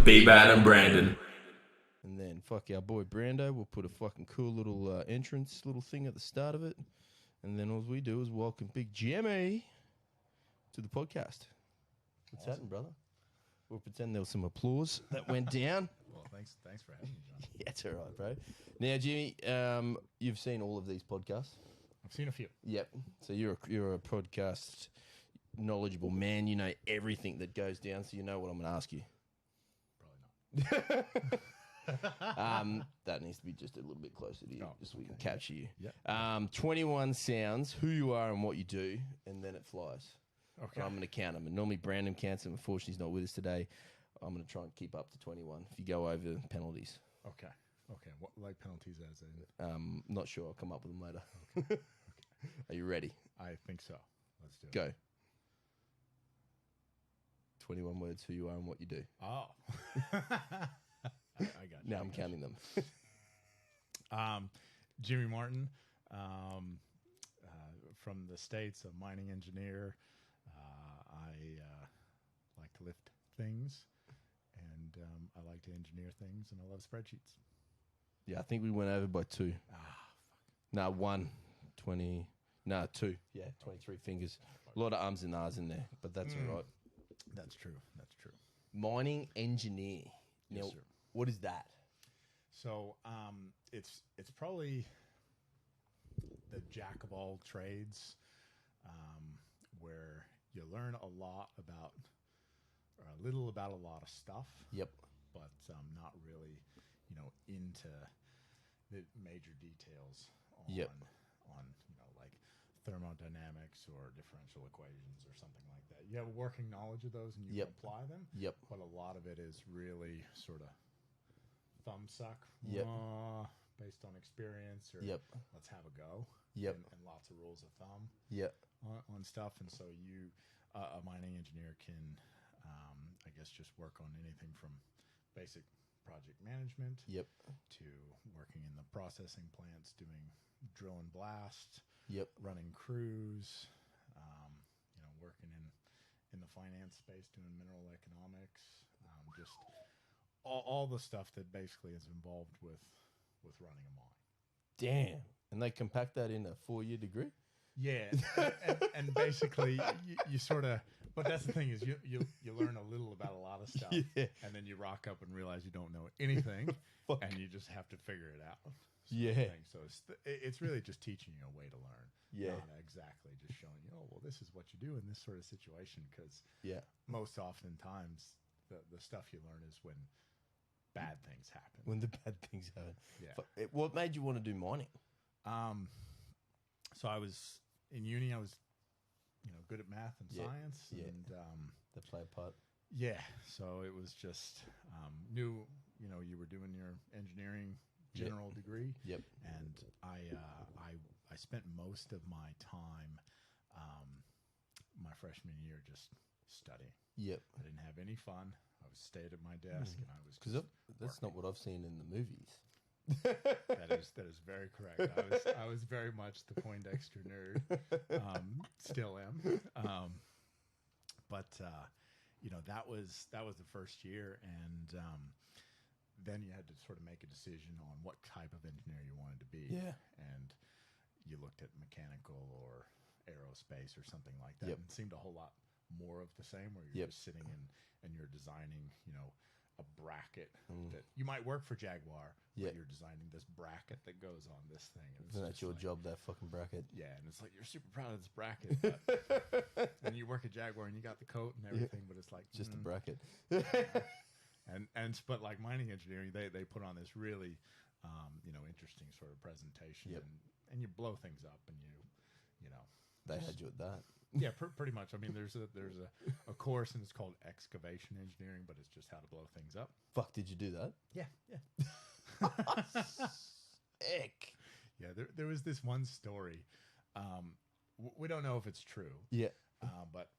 B-Bad and Brandon. And then fuck our boy Brando. We'll put a fucking cool little entrance little thing at the start of it. And then all we do is welcome Big Jimmy to the podcast. What's happening, brother? We'll pretend there was some applause that went down. Well, thanks for having me, John. Yeah, it's all right, bro. Now, Jimmy, you've seen all of these podcasts. I've seen a few. Yep. So you're a podcast knowledgeable man. You know everything that goes down, so you know what I'm going to ask you. Probably not. That needs to be just a little bit closer to you, just so we can okay. capture you. Yeah. 21 sounds, who you are and what you do, and then it flies. Okay. And I'm going to count them. And normally Brandon counts them. Unfortunately, he's not with us today. I'm going to try and keep up to 21. If you go over, penalties. Okay. What like penalties as in? Not sure. I'll come up with them later. Okay. Are you ready? I think so. Let's do it. Go. 21 words, who you are and what you do. Oh. I got you. Now I'm counting them. Jimmy Martin, from the States, a mining engineer. I like to lift things, and I like to engineer things, and I love spreadsheets. Yeah, I think we went over by 2. Fuck. No, 1, 20. No, 2. Yeah, 23 fingers. A lot of ums and ahs in there, but that's all right. That's true. Mining engineer. Now, Yes, sir. what is that? So it's probably the jack of all trades, where you learn a lot about, or a little about a lot of stuff. Yep. But not really, into the major details on like thermodynamics or differential equations or something like that. You have a working knowledge of those and you can apply them. Yep. But a lot of it is really sort of thumb suck. Yep. Based on experience or Yep. let's have a go. Yep. And lots of rules of thumb. Yep. On stuff. And so a mining engineer can, I guess, just work on anything from basic project management Yep. to working in the processing plants, doing drill and blast, Yep. running crews, working in the finance space, doing mineral economics, just all the stuff that basically is involved with running a mine. Damn. And they compact that in a 4-year degree? Yeah, and basically you sort of, but that's the thing is you learn a little about a lot of stuff, and then you rock up and realize you don't know anything, and you just have to figure it out. So it's really just teaching you a way to learn. Not exactly just showing you, well, this is what you do in this sort of situation, because most oftentimes the stuff you learn is when bad things happen. When the bad things happen. Yeah. What made you want to do mining? So I was in uni. I was, good at math and science, and That play a part. yeah. So it was just you were doing your engineering general degree. Yep. And I spent most of my time, my freshman year, just studying. Yep. I didn't have any fun. I was stayed at my desk, and I was Because that's not what I've seen in the movies. That is very correct. I was very much the Poindexter nerd. Still am. But that was the first year, and then you had to sort of make a decision on what type of engineer you wanted to be. Yeah. And you looked at mechanical or aerospace or something like that. Yep. And it seemed a whole lot more of the same, where you're just sitting and you're designing, a bracket that you might work for Jaguar, but you're designing this bracket that goes on this thing. And Isn't that your job, that fucking bracket? Yeah, and it's like you're super proud of this bracket, but and you work at Jaguar and you got the coat and everything, but it's like Just a bracket. But like mining engineering, they put on this really interesting sort of presentation, and you blow things up, and They had you at that. yeah, pretty much. I mean, there's a course, and it's called excavation engineering, but it's just how to blow things up. Fuck, did you do that? Yeah. Sick. Yeah, there was this one story. We don't know if it's true. Yeah. But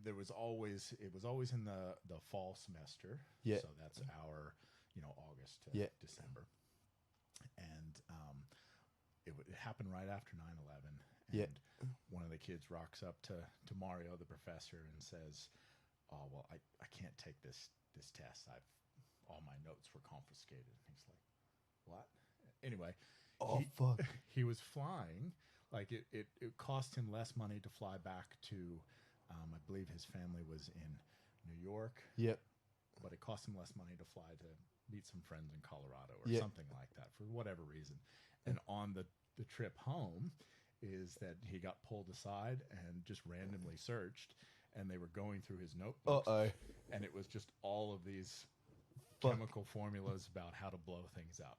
it was always in the fall semester. Yeah. So that's our, August to December. And it happened right after 9/11. And one of the kids rocks up to Mario, the professor, and says, "Oh, well, I can't take this test. all my notes were confiscated. He's like, what? Anyway, Oh, fuck. he was flying. Like it cost him less money to fly back to, I believe his family was in New York. Yep. But it cost him less money to fly to meet some friends in Colorado or Yep. something like that for whatever reason. And on the trip home is that he got pulled aside and just randomly searched, and they were going through his notebooks. Uh-oh. And it was just all of these Fuck. chemical formulas about how to blow things up.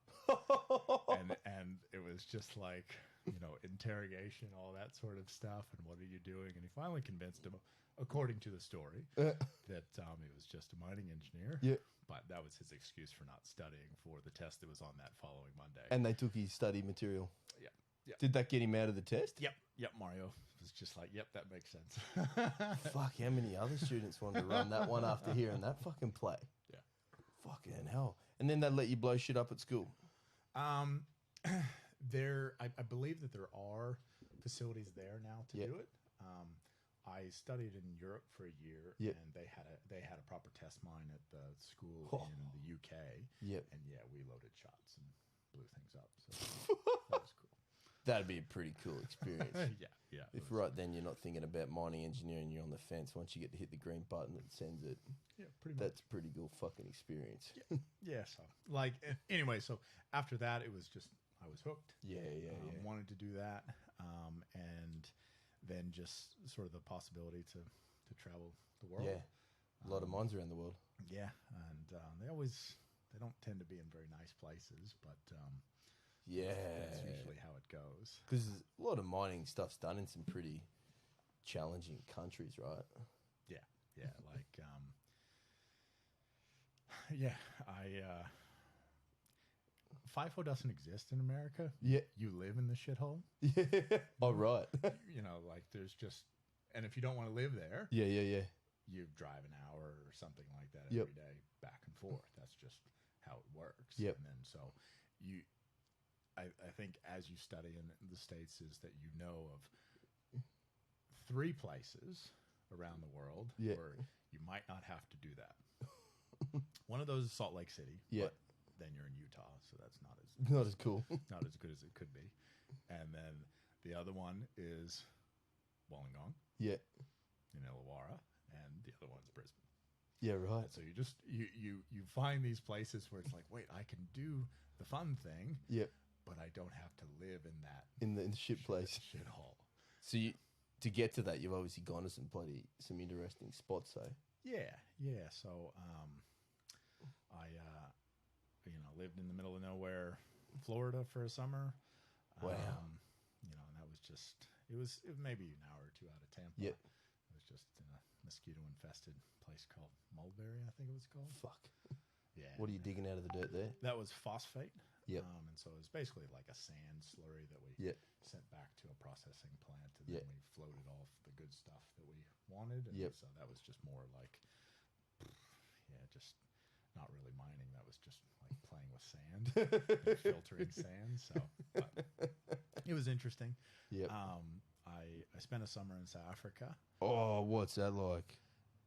and it was just like, interrogation, all that sort of stuff, and what are you doing? And he finally convinced him, according to the story, that he was just a mining engineer. Yeah. But that was his excuse for not studying for the test that was on that following Monday. And they took his study material. Yeah. Yep. Did that get him out of the test? Yep. Mario was just like, yep, that makes sense. Fuck, how many other students wanted to run that one after hearing that fucking play? Yeah. Fucking hell. And then they let you blow shit up at school. I believe that there are facilities there now to do it. I studied in Europe for a year, Yep. and they had a proper test mine at the school in the UK. Yep. And yeah, we loaded shots and blew things up. So that was cool. That'd be a pretty cool experience. Yeah. If right then you're not thinking about mining engineering, you're on the fence. Once you get to hit the green button, it sends it. Yeah, pretty much. That's a pretty cool fucking experience. Yeah. So anyway, so after that, it was just I was hooked. Yeah. Wanted to do that, and then just sort of the possibility to travel the world. Yeah. A lot of mines around the world. Yeah, and they don't tend to be in very nice places, but Yeah. that's usually how it goes. Because a lot of mining stuff's done in some pretty challenging countries, right? Yeah, like FIFO doesn't exist in America. Yeah. You live in the shithole. Yeah. Oh, right. Like there's just, and if you don't want to live there, Yeah. you drive an hour or something like that Yep. every day back and forth. That's just how it works. Yep. And then so I think as you study in the States is that you know of 3 places around the world where you might not have to do that. One of those is Salt Lake City. Yeah. But then you're in Utah, so that's not as cool. not as good as it could be. And then the other one is Wollongong Yeah. in Illawarra, and the other one's Brisbane. Yeah, right. And so you just you find these places where it's like, wait, I can do the fun thing, Yeah. but I don't have to live in that In the shit place. shithole. So to get to that, you've obviously gone to some interesting spots, though. Yeah. So I lived in the middle of nowhere, Florida, for a summer. Wow. And that was just it was maybe an hour or 2 out of Tampa. Yep. It was just in a mosquito-infested place called Mulberry, I think it was called. Fuck. Yeah. What are you digging out of the dirt there? That was phosphate. Yep. And so it was basically like a sand slurry that we Yep. sent back to a processing plant, and Yep. then we floated off the good stuff that we wanted. And Yep. so that was just more like, just not really mining. That was just like playing with sand, and filtering sand. So but it was interesting. Yep. I spent a summer in South Africa, Oh, what's that like?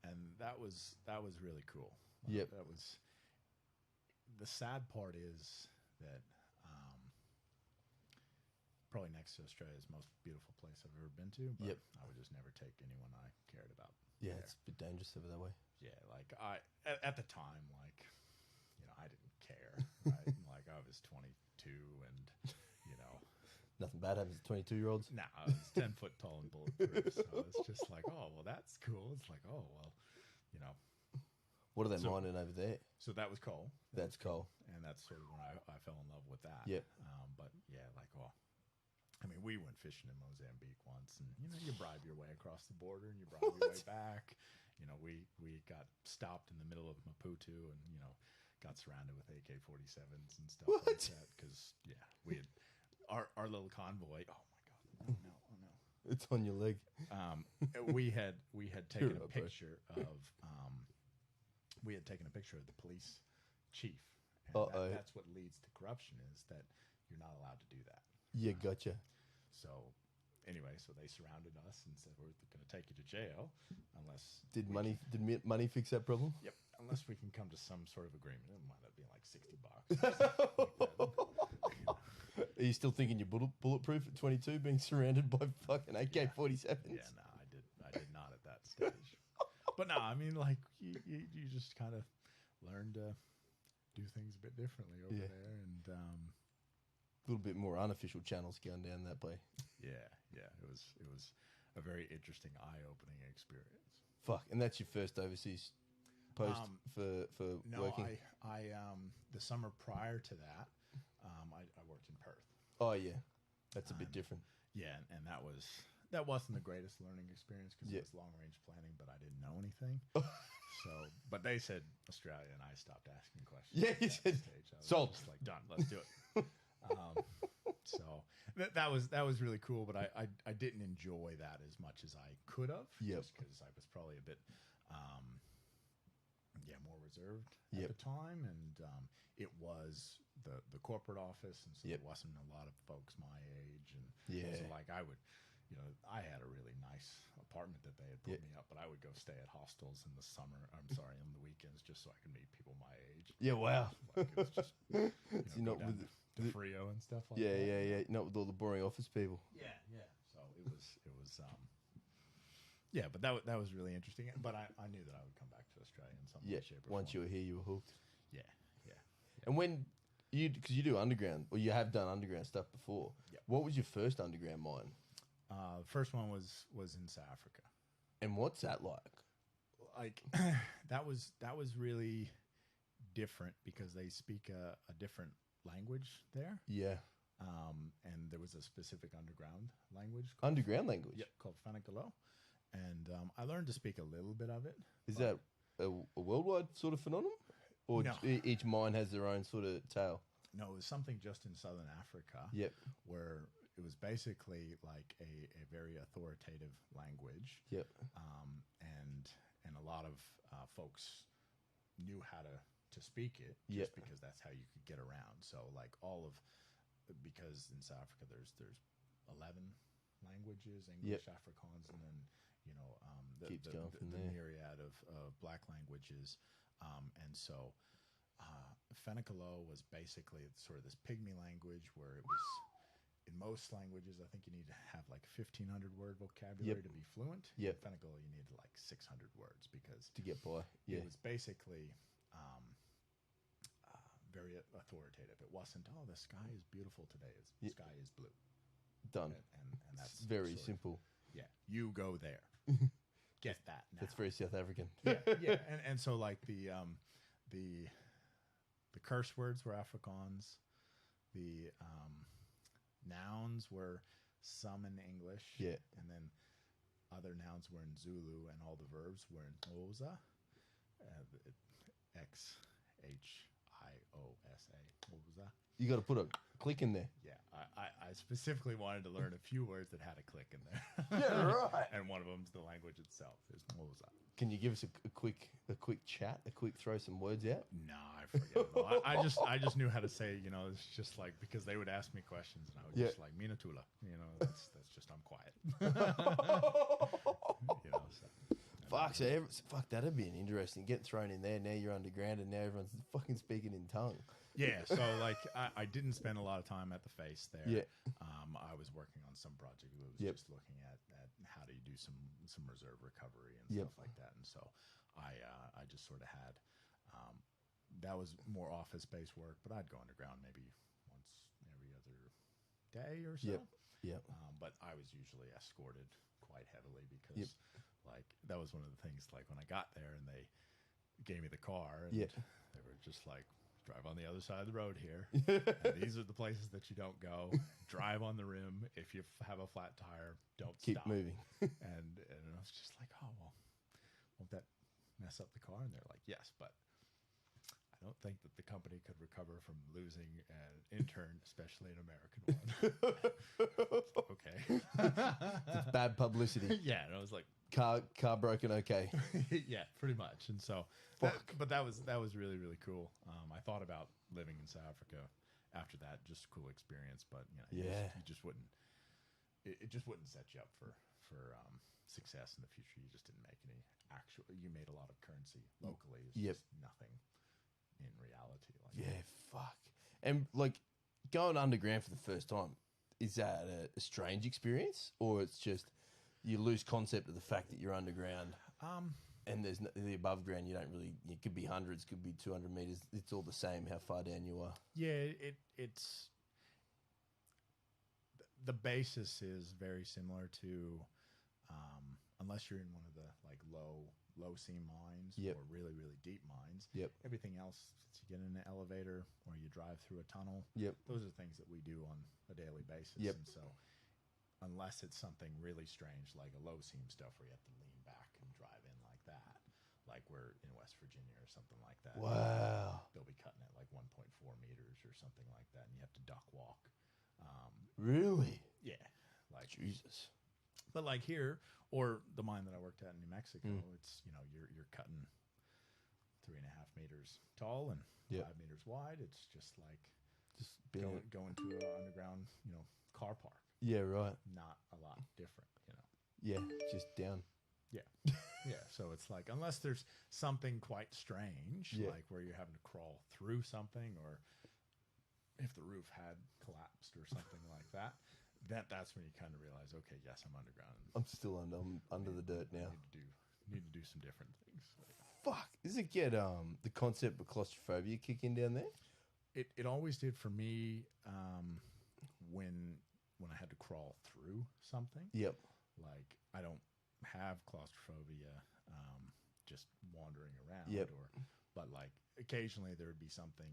and that was really cool. Yep. That was the sad part is that probably next to Australia's most beautiful place I've ever been to, but Yep. I would just never take anyone I cared about. Yeah, there. it's a bit dangerous over that way. Yeah, like at the time, like I didn't care. Right? Like I was 22, and Nothing bad happens to 22-year-olds. nah, I was 10 foot tall and bulletproof. So it's just like, oh well, that's cool. It's like, oh well, What are they So- mining over there? So that was cool. That's cool. And that's sort of when I fell in love with that. Yep. But yeah, we went fishing in Mozambique once, and you bribe your way across the border, and you bribe your way back. We got stopped in the middle of Maputo, and got surrounded with AK-47s and stuff like that because we had our little convoy. Oh my god! Oh no! It's on your leg. We had taken You're a right, bro. picture of the police chief. And Uh-oh. that's what leads to corruption is that you're not allowed to do that. Yeah, gotcha. So anyway, so they surrounded us and said we're going to take you to jail unless Did money fix that problem? Yep. unless we can come to some sort of agreement, it might up being like $60. Are you still thinking you're bulletproof at 22, being surrounded by fucking AK-47s? Yeah, no, I did not at that stage. But no, I mean, like you just kind of learn to do things a bit differently over there, and a little bit more unofficial channels going down that way. yeah, it was a very interesting, eye-opening experience. Fuck, and that's your first overseas post for working? No, I the summer prior to that, I worked in Perth. Oh yeah, that's a bit different. Yeah, and that wasn't the greatest learning experience because it was long range planning, but I didn't know anything. So, but they said Australia, and I stopped asking questions. Yeah, you said sold. Just like done, let's do it. So that was really cool, but I didn't enjoy that as much as I could have. Just because I was probably a bit more reserved at the time, and it was the corporate office, and so there wasn't a lot of folks my age, and so like I would, I had a really nice apartment that they had put me up, but I would go stay at hostels in the summer. I'm sorry, on the weekends, just so I could meet people my age. Yeah, wow. Like it was just not with the Frio and stuff like that. Yeah. Not with all the boring office people. Yeah. So it was but that was really interesting. But I knew that I would come back to Australia in some way, shape, or once you form. were here, you were hooked. Yeah. And when because you do underground, or you have done underground stuff before. Yep. What was your first underground mine? The first one was in South Africa. And what's that like? Like that was really different because they speak a different language there. Yeah. And there was a specific underground language. Underground language? Yep, called Fanakalo. And I learned to speak a little bit of it. Is that a worldwide sort of phenomenon? Or No. Each mine has their own sort of tale? No, it was something just in Southern Africa. Yep. Where it was basically like a very authoritative language. Yep. And a lot of folks knew how to speak it just because that's how you could get around. So like because in South Africa there's 11 languages, English, Afrikaans, and then the myriad of black languages, and so Fanakalo was basically sort of this pygmy language where it was, in most languages, I think you need to have like 1,500 word vocabulary to be fluent. Yep. In Fanakalo, you needed like 600 words because to get by. Yeah. It was basically very authoritative. It wasn't, the sky is beautiful today. The sky is blue. Done. And that's very simple. Yeah, you go there. Get that now. That's very South African. Yeah. And so like the curse words were Afrikaans. The nouns were some in English. Yeah. And then other nouns were in Zulu, and all the verbs were in Xhosa. Xhosa. Xhosa. You got to put a click in there. Yeah, I specifically wanted to learn a few words that had a click in there. Yeah, right. And one of them's the language itself. Is Xhosa. Can you give us a quick chat, a quick throw some words out? No, I forget. I just knew how to say, it's just like, because they would ask me questions and I would just like Minatula, that's just, I'm quiet. Fuck, that'd be an interesting. Get thrown in there. Now you're underground and now everyone's fucking speaking in tongue. Yeah, so like I didn't spend a lot of time at the face there. Yeah. I was working on some project. It was just looking at how do you do some reserve recovery and stuff like that. And so I just sort of had that was more office-based work, but I'd go underground maybe once every other day or so. Yeah. But I was usually escorted quite heavily because like that was one of the things, like when I got there and they gave me the car and they were just like, drive on the other side of the road here. And these are the places that you don't go. Drive on the rim. If you have a flat tire, don't keep stop. moving. and I was just like, oh, well, won't that mess up the car? And they're like, yes, but I don't think that the company could recover from losing an intern, especially an American one. Okay. It's bad publicity. Yeah, and I was like, car broken. Okay. Yeah, pretty much. And so, but that was really, really cool. I thought about living in South Africa after that, just a cool experience. But you just wouldn't it just wouldn't set you up for success in the future. You just didn't make any actual. You made a lot of currency locally. It's just nothing in reality. Like Yeah, fuck. And like going underground for the first time, is that a strange experience, or it's just you lose concept of the fact that you're underground? And there's the above ground. You don't really. It could be hundreds, could be 200 meters. It's all the same how far down you are. Yeah, it's the basis is very similar to, unless you're in one of the like low seam mines or really deep mines. Everything else, you get in an elevator or you drive through a tunnel. Those are things that we do on a daily basis. And so, unless it's something really strange like a low seam stuff where you have to lean back and drive in like that, like we're in West Virginia or something like that. Wow. They'll be cutting at like 1.4 meters or something like that, and you have to duck walk. Really? Yeah. Like Jesus. But like here, or the mine that I worked at in New Mexico, it's, you know, you're cutting 3.5 meters tall and 5 meters wide. It's just like going to an underground, you know, car park. Yeah, right. Not a lot different, you know. Yeah, just down. Yeah. Yeah. So it's like, unless there's something quite strange, like where you're having to crawl through something, or if the roof had collapsed or something like that, that's when you kind of realize, okay, yes, I'm underground. I'm still under the dirt now. Need to do some different things. Fuck. Does it get the concept of claustrophobia kick in down there? It always did for me when I had to crawl through something. Yep. Like, I don't have claustrophobia just wandering around. Yep. But like occasionally there would be something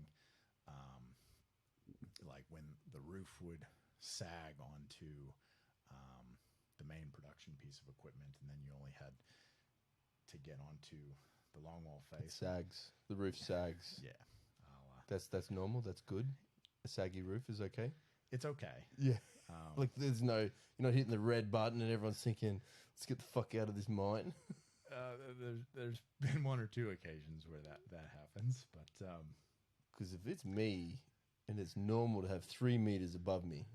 like when the roof would sag onto the main production piece of equipment, and then you only had to get onto the longwall face. It sags. The roof sags. Yeah. That's normal. That's good. A saggy roof is okay. It's okay. Yeah. Like there's no, you're not hitting the red button and everyone's thinking, let's get the fuck out of this mine. There's been one or two occasions where that happens, but because if it's me and it's normal to have 3 meters above me,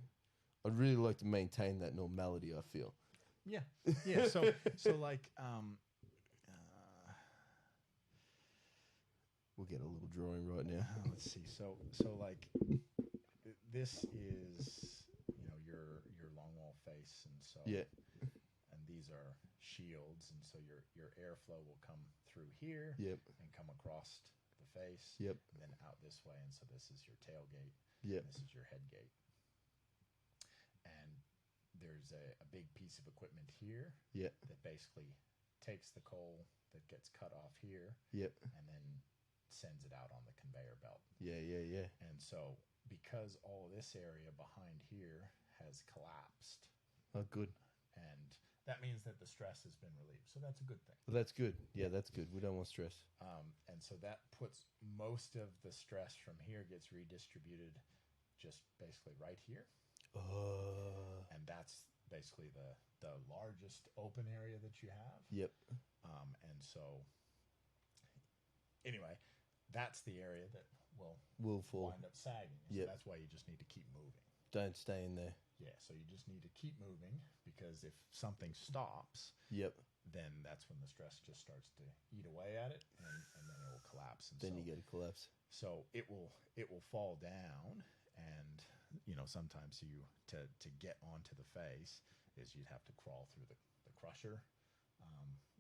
I'd really like to maintain that normality. I feel. Yeah. Yeah. So like we'll get a little drawing right now. Let's see. So like this is, you know, your longwall face, and so and these are shields, and so your airflow will come through here and come across the face and then out this way, and so this is your tailgate. This is your head gate, and there's a big piece of equipment here that basically takes the coal that gets cut off here and then sends it out on the conveyor belt. And so because all this area behind here has collapsed. Oh, good. And that means that the stress has been relieved. So that's a good thing. Well, that's good. Yeah, that's good. We don't want stress. And so that puts most of the stress from here gets redistributed just basically right here. And that's basically the largest open area that you have. And so anyway, that's the area that will wind up sagging. So that's why you just need to keep moving. Don't stay in there. Yeah, so you just need to keep moving, because if something stops, then that's when the stress just starts to eat away at it, and then it will collapse. And then you get a collapse. So it will fall down, and you know, sometimes to get onto the face is you'd have to crawl through the crusher.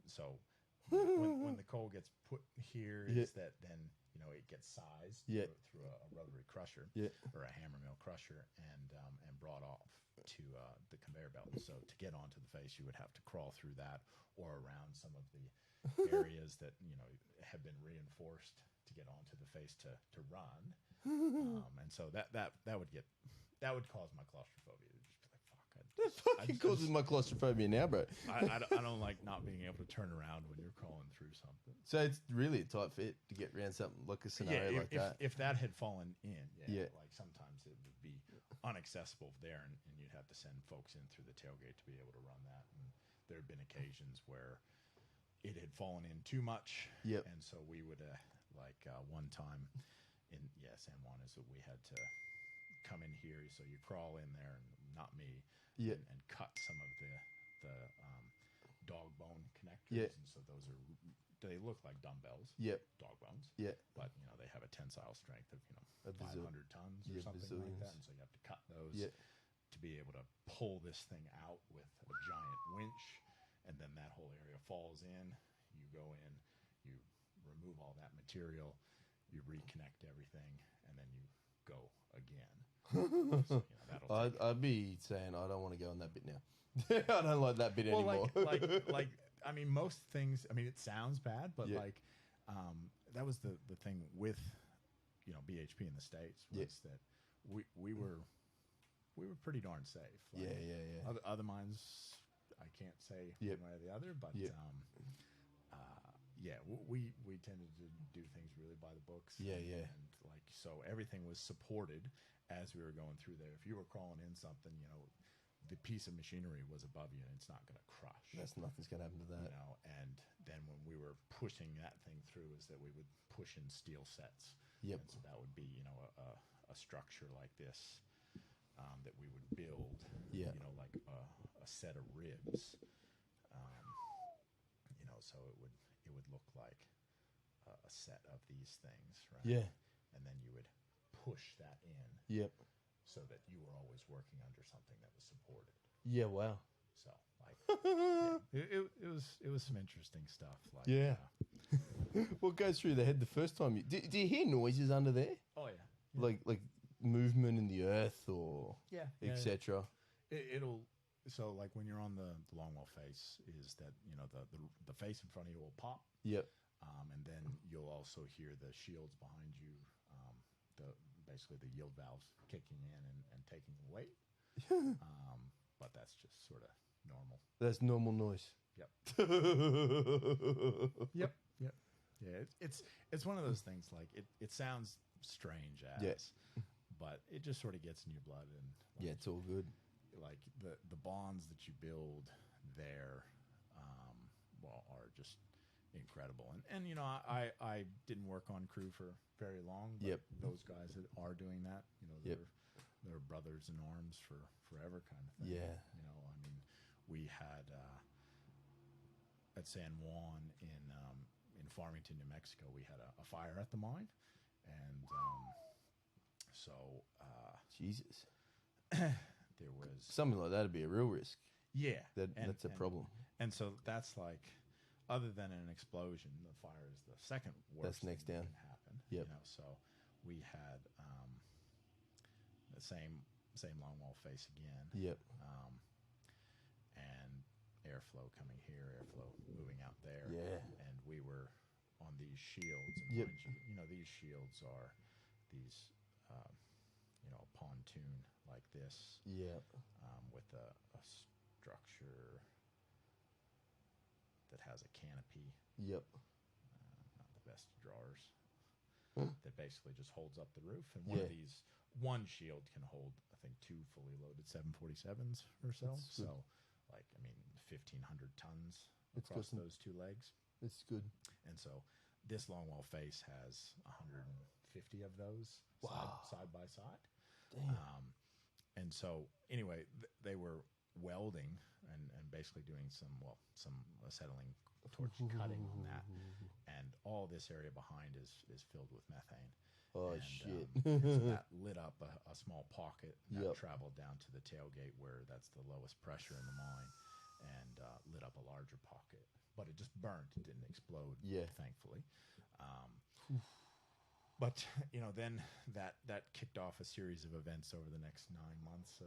So when the coal gets put here, is that then, you know, it gets sized through a rotary crusher or a hammer mill crusher, and brought off to the conveyor belt. So to get onto the face, you would have to crawl through that or around some of the areas that, you know, have been reinforced to get onto the face to run. And so that would cause my claustrophobia. That fucking causes my claustrophobia now, bro. I don't like not being able to turn around when you're crawling through something. So it's really a tight fit to get around something like a scenario like that. If that had fallen in, like sometimes it would be unaccessible there, and you'd have to send folks in through the tailgate to be able to run that. And there have been occasions where it had fallen in too much, and so we would one time in San Juan is that we had to come in here. So you crawl in there, and not me, Yeah. and cut some of the dog bone connectors. Yeah. And so they look like dumbbells, Yep. dog bones, Yeah. but they have a tensile strength of A 500 tons or yeah, something bazillions. like that. And so you have to cut those Yeah. to be able to pull this thing out with a giant winch, and then that whole area falls in. You go in, you remove all that material, you reconnect everything, and then you go again. So, I'd be saying I don't want to go on that bit now. I don't like that bit anymore. like I mean, most things. I mean, it sounds bad, but Yeah. that was the thing with BHP in the States was that we were pretty darn safe. Like, yeah. Other mines, I can't say Yep. one way or the other, but Yep. we tended to do things really by the books. Yeah. And like so, everything was supported as we were going through there. If you were crawling in something, the piece of machinery was above you, and it's not going to crush. Nothing's going to happen to that. And then when we were pushing that thing through, is that we would push in steel sets. Yep. And so that would be a structure like this that we would build. Yeah. Like a set of ribs. So it would look like a set of these things, right? Yeah. And then you would push that in. Yep. So that you were always working under something that was supported. Yeah. Wow. So it was some interesting stuff. Like Yeah. What goes through the head the first time do you hear noises under there? Oh yeah. Like movement in the earth or etc. It'll so like when you're on the longwall face is that the face in front of you will pop. Yep. And then you'll also hear the shields behind you, basically the yield valves kicking in and taking the weight. But that's just sort of normal. That's normal noise. Yep. Yep. Yeah, it's one of those things like it sounds strange but it just sort of gets in your blood and It's all good. Like the bonds that you build there, are just incredible. And I didn't work on crew for very long, but those guys that are doing that, they're brothers in arms for forever kind of thing. Yeah. I mean, we had at San Juan in Farmington, New Mexico, we had a fire at the mine, and Jesus. there was Something like that would be a real risk. Yeah. That's a problem. And so that's like, other than an explosion, the fire is the second worst That's next thing down. that can happen. Yep. So we had the same longwall face again. Yep. And airflow coming here, airflow moving out there. Yeah. And we were on these shields. And Yep. mind you, these shields are these, pontoon like this. Yep. With a structure that has a canopy. Yep. Not the best drawers. That basically just holds up the roof. And one shield can hold, I think, 2 fully loaded 747s or so. That's good. So, 1,500 tons It's across good. those 2 legs. It's good. And so this longwall face has 150 of those side by side. Damn. And so anyway, they were welding and basically doing some acetylene torch cutting on that. And all this area behind is filled with methane. Oh, and, shit. and so that lit up a small pocket that Yep. traveled down to the tailgate where that's the lowest pressure in the mine, and lit up a larger pocket. But it just burnt. It didn't explode, thankfully. But then that kicked off a series of events over the next 9 months.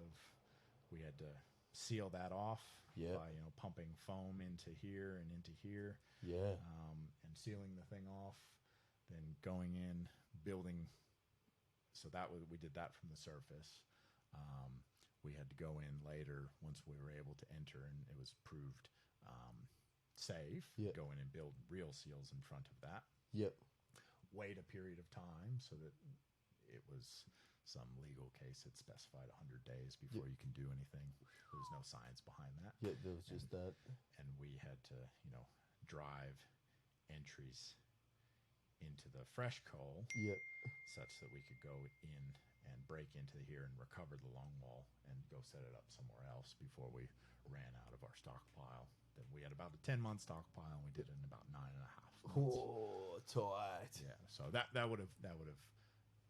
We had to seal that off by pumping foam into here and into here, and sealing the thing off. Then going in, building. So we did that from the surface. We had to go in later once we were able to enter, and it was proved safe. Go in and build real seals in front of that. Yep. Wait a period of time so that it was some legal case that specified 100 days before you can do anything. There was no science behind that. Yeah, there was just that. And we had to, drive entries into the fresh coal Yep. such that we could go in and break into here and recover the long wall and go set it up somewhere else before we ran out of our stockpile. Then we had about a 10-month stockpile, and we did it in about 9.5 months. Oh, tight. Yeah, so that would have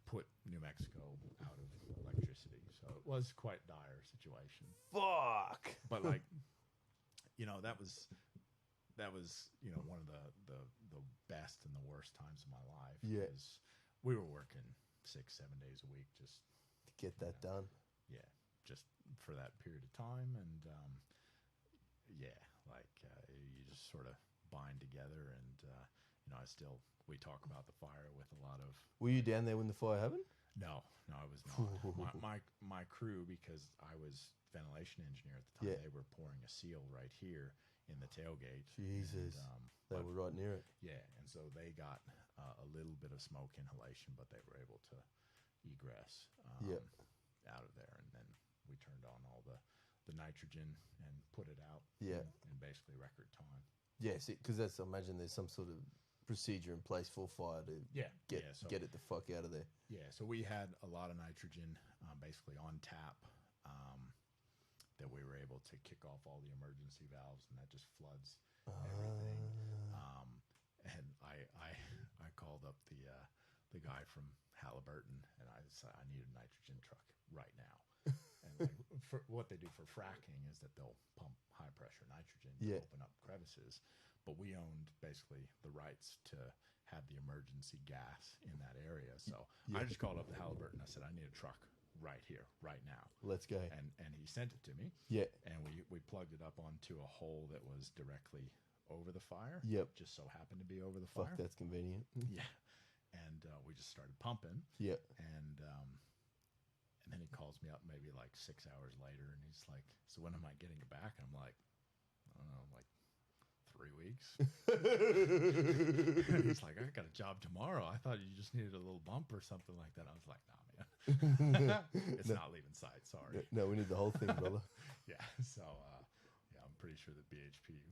put New Mexico out of electricity. So it was quite dire situation. Fuck. But like, that was one of the best and the worst times of my life. Yeah. Because we were working 6-7 days a week just To get that done. Yeah, just for that period of time, and you just sort of bind together, and we talk about the fire with a lot of. Were you down there when the fire happened? No, I was not. my crew, because I was ventilation engineer at the time, they were pouring a seal right here in the tailgate. Jesus, and, they were right near it. Yeah, and so they got a little bit of smoke inhalation, but they were able to egress out of there, and then we turned on all the nitrogen and put it out in basically record time. Yeah, because I imagine there's some sort of procedure in place for fire to get it the fuck out of there. Yeah, so we had a lot of nitrogen basically on tap that we were able to kick off all the emergency valves, and that just floods everything. And I called up the guy from Halliburton, and I said, I need a nitrogen truck right now. And for what they do for fracking is that they'll pump high pressure nitrogen to open up crevices, but we owned basically the rights to have the emergency gas in that area. So I just called up the Halliburton. I said, I need a truck right here, right now. Let's go. And he sent it to me. Yeah. And we plugged it up onto a hole that was directly over the fire. Yep. Just so happened to be over the fire. Fuck, that's convenient. Yeah. And we just started pumping. Yeah. And then he calls me up maybe like 6 hours later, and he's like, so when am I getting it back? I'm like, I don't know, like 3 weeks. And he's like, I got a job tomorrow. I thought you just needed a little bump or something like that. I was like, nah, man. It's not leaving sight, sorry. No, we need the whole thing, brother. Yeah, so I'm pretty sure that BHP,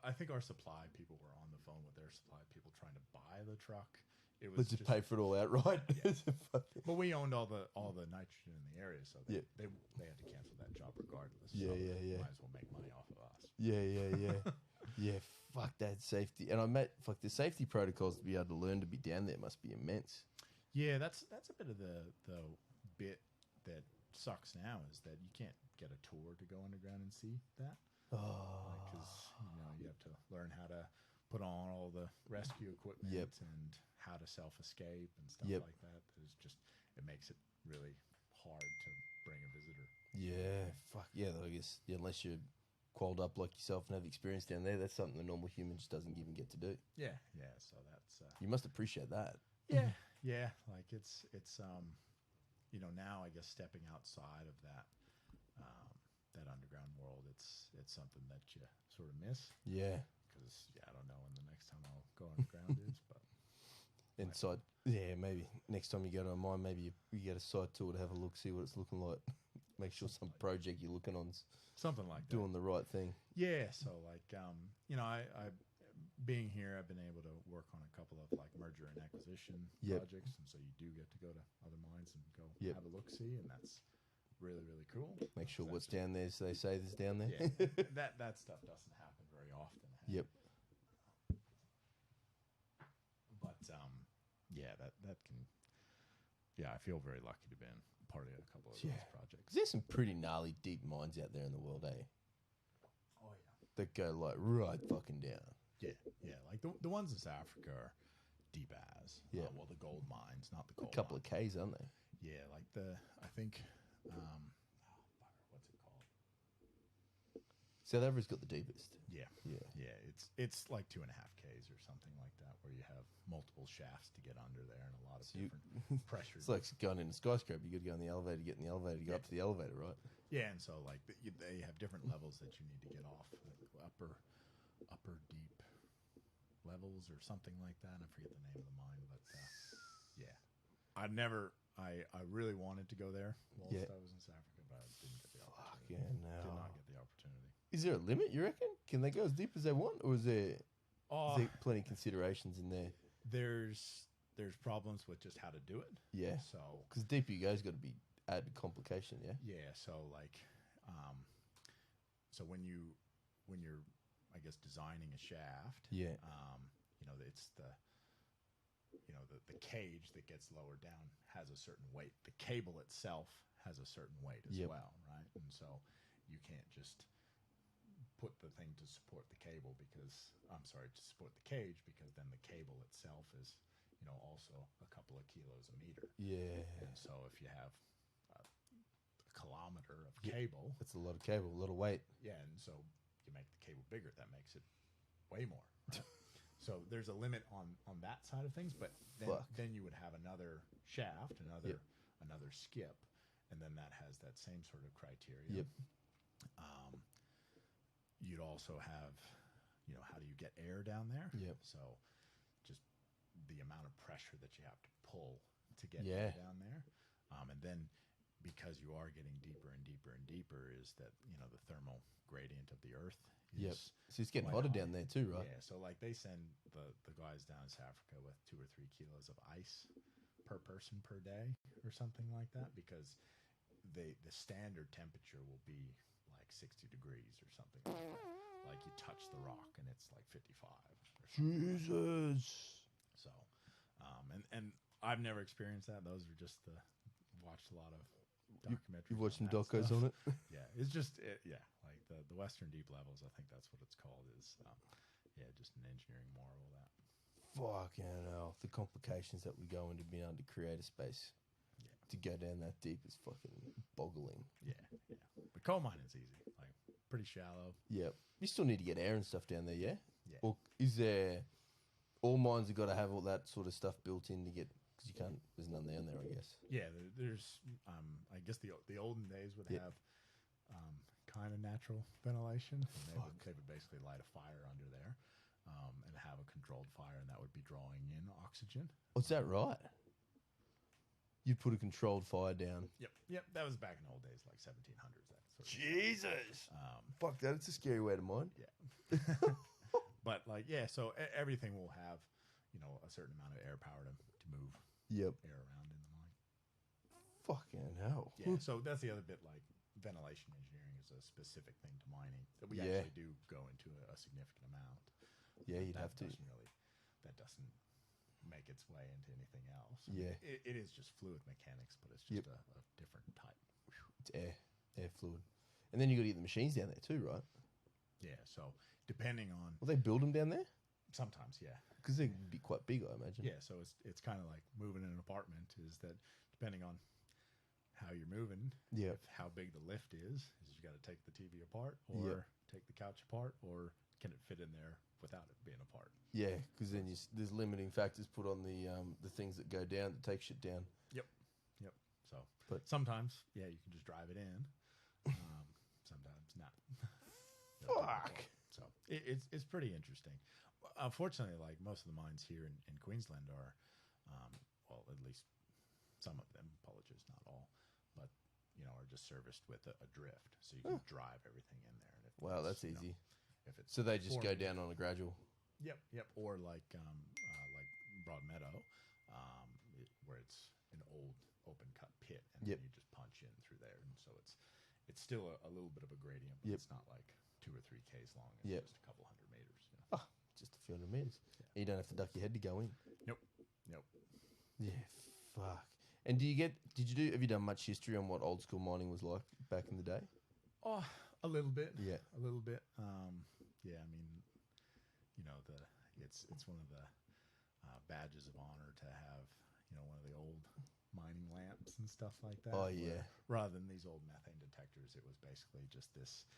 I think our supply people were on the phone with their supply people trying to buy the truck. It was Let's just pay for it all outright. Yeah. But we owned all the nitrogen in the area, so they had to cancel that job regardless. Yeah, so yeah. Might as well make money off of us. Yeah. Yeah, fuck that safety. And the safety protocols to be able to learn to be down there must be immense. Yeah, that's a bit of the bit that sucks now is that you can't get a tour to go underground and see that. Because you have to learn how to put on all the rescue equipment and how to self-escape and stuff like that. It makes it really hard to bring a visitor. Yeah, fuck yeah. I guess unless you're qualled up like yourself and have experience down there, that's something the normal human just doesn't even get to do. Yeah. So that's you must appreciate that. Yeah. Like it's now I guess stepping outside of that that underground world, it's something that you sort of miss. Yeah. Because I don't know when the next time I'll go underground is, but inside, maybe next time you go to a mine, maybe you get a site tour to have a look, see what it's looking like. Make sure some project you're looking on's something like doing the right thing. Yeah, so like I being here, I've been able to work on a couple of like merger and acquisition projects, and so you do get to go to other mines and go have a look see, and that's really, really cool. Make sure what's down there, so they say there's down there. Yeah, that stuff doesn't happen very often. Yep. But that can. Yeah, I feel very lucky to be in part of a couple of those projects. There's some pretty gnarly deep mines out there in the world, eh? Oh yeah. That go like right fucking down. Yeah. Like the ones in South Africa are deep as. Yeah. Well, the gold mines, not the coal. A couple mines. of Ks, aren't they? Yeah, like I think. What's it called? South Africa's got the deepest. Yeah. It's like 2.5 Ks or something like that, where you have multiple shafts to get under there and a lot of different pressure. It's like going in a skyscraper. You got to go in the elevator, get in the elevator, to go up to the elevator, right? Yeah, and so like they have different levels that you need to get off, like upper deep levels or something like that. I forget the name of the mine, but I really wanted to go there whilst I was in South Africa, but I didn't get the opportunity. Did not get the opportunity. Is there a limit, you reckon? Can they go as deep as they want, or is there plenty of considerations in there? There's there's problems with just how to do it. Yeah. So Because deeper you go's got to be added complication. Yeah. yeah, so like, so when you're, I guess, designing a shaft, Yeah. you know, it's the cage that gets lowered down has a certain weight. The cable itself has a certain weight as well, right? And so you can't just put the thing to support the cable because to support the cage, because then the cable itself is, you know, also a couple of kilos a meter. Yeah. And so if you have a kilometer of cable, That's a lot of cable, a lot of weight. yeah, and so you make the cable bigger, that makes it way more. Right? So there's a limit on that side of things, but then you would have another shaft, another skip, and then that has that same sort of criteria. Yep. You'd also have, you know, how do you get air down there? Yep. So just the amount of pressure that you have to pull to get air down there. And then because you are getting deeper and deeper and deeper is that, you know, the thermal gradient of the earth is So it's getting hotter down there too, right? Yeah. So like they send the guys down in South Africa with 2 or 3 kilos of ice per person per day or something like that, because the standard temperature will be like 60 degrees or something like that. Like you touch the rock and it's like 55 or something. Jesus. So, and I've never experienced that. Those are just watched a lot of documentaries. You've watched some that docos stuff. on it? Yeah, it's just like the Western deep levels. I think that's what it's called. Is just an engineering marvel. That Fucking hell. The complications that we go into being able to create a space to go down that deep is fucking boggling. Yeah. But coal mining's easy. Like pretty shallow. Yep. You still need to get air and stuff down there, yeah? Yeah. Or is there... All mines have got to have all that sort of stuff built in to get... Because you can't... There's none down there, I guess. Yeah, there's... I guess the olden days would have kind of natural ventilation. And they would basically light a fire under there and have a controlled fire, and that would be drawing in oxygen. What's that right? You'd put a controlled fire down. Yep. That was back in the old days, like 1700s. That sort of Jesus! Fuck that. It's a scary way to mine. Yeah. But like, yeah, so everything will have, you know, a certain amount of air power to move air around in the mine. Fucking hell. Yeah, so that's the other bit, like ventilation engineering is a specific thing to mining that we actually do go into a significant amount. Yeah, you'd have to. That doesn't make its way into anything else. Yeah. It is just fluid mechanics, but it's just a different type. It's air fluid. And then you got to get the machines down there too, right? Yeah, so depending on... Will they build them down there? Sometimes, yeah. Because they'd be quite big, I imagine. Yeah, so it's kind of like moving in an apartment, is that depending on how you're moving, how big the lift is you got to take the TV apart or take the couch apart, or can it fit in there without it being apart? Yeah, because then there's limiting factors put on the things that go down, that take shit down. Yep. So sometimes, you can just drive it in. Sometimes not. Fuck. So it's pretty interesting. Unfortunately, like most of the mines here in Queensland are, well, at least some of them, apologies, not all, but are just serviced with a drift, so you can drive everything in there. And wow, that's easy. If it's so they just go down on a gradual. Yep. Or like Broadmeadow, where it's an old open cut pit, and you just punch in through there, and so it's still a little bit of a gradient, but it's not like 2 or 3 Ks long. It's just a couple hundred meters. Just a few hundred meters. Yeah. You don't have to duck your head to go in. Nope. Yeah, fuck. And have you done much history on what old school mining was like back in the day? Oh, a little bit. Yeah. A little bit. Yeah, I mean, it's one of the badges of honor to have, one of the old mining lamps and stuff like that. Oh, yeah. Rather than these old methane detectors, it was basically just this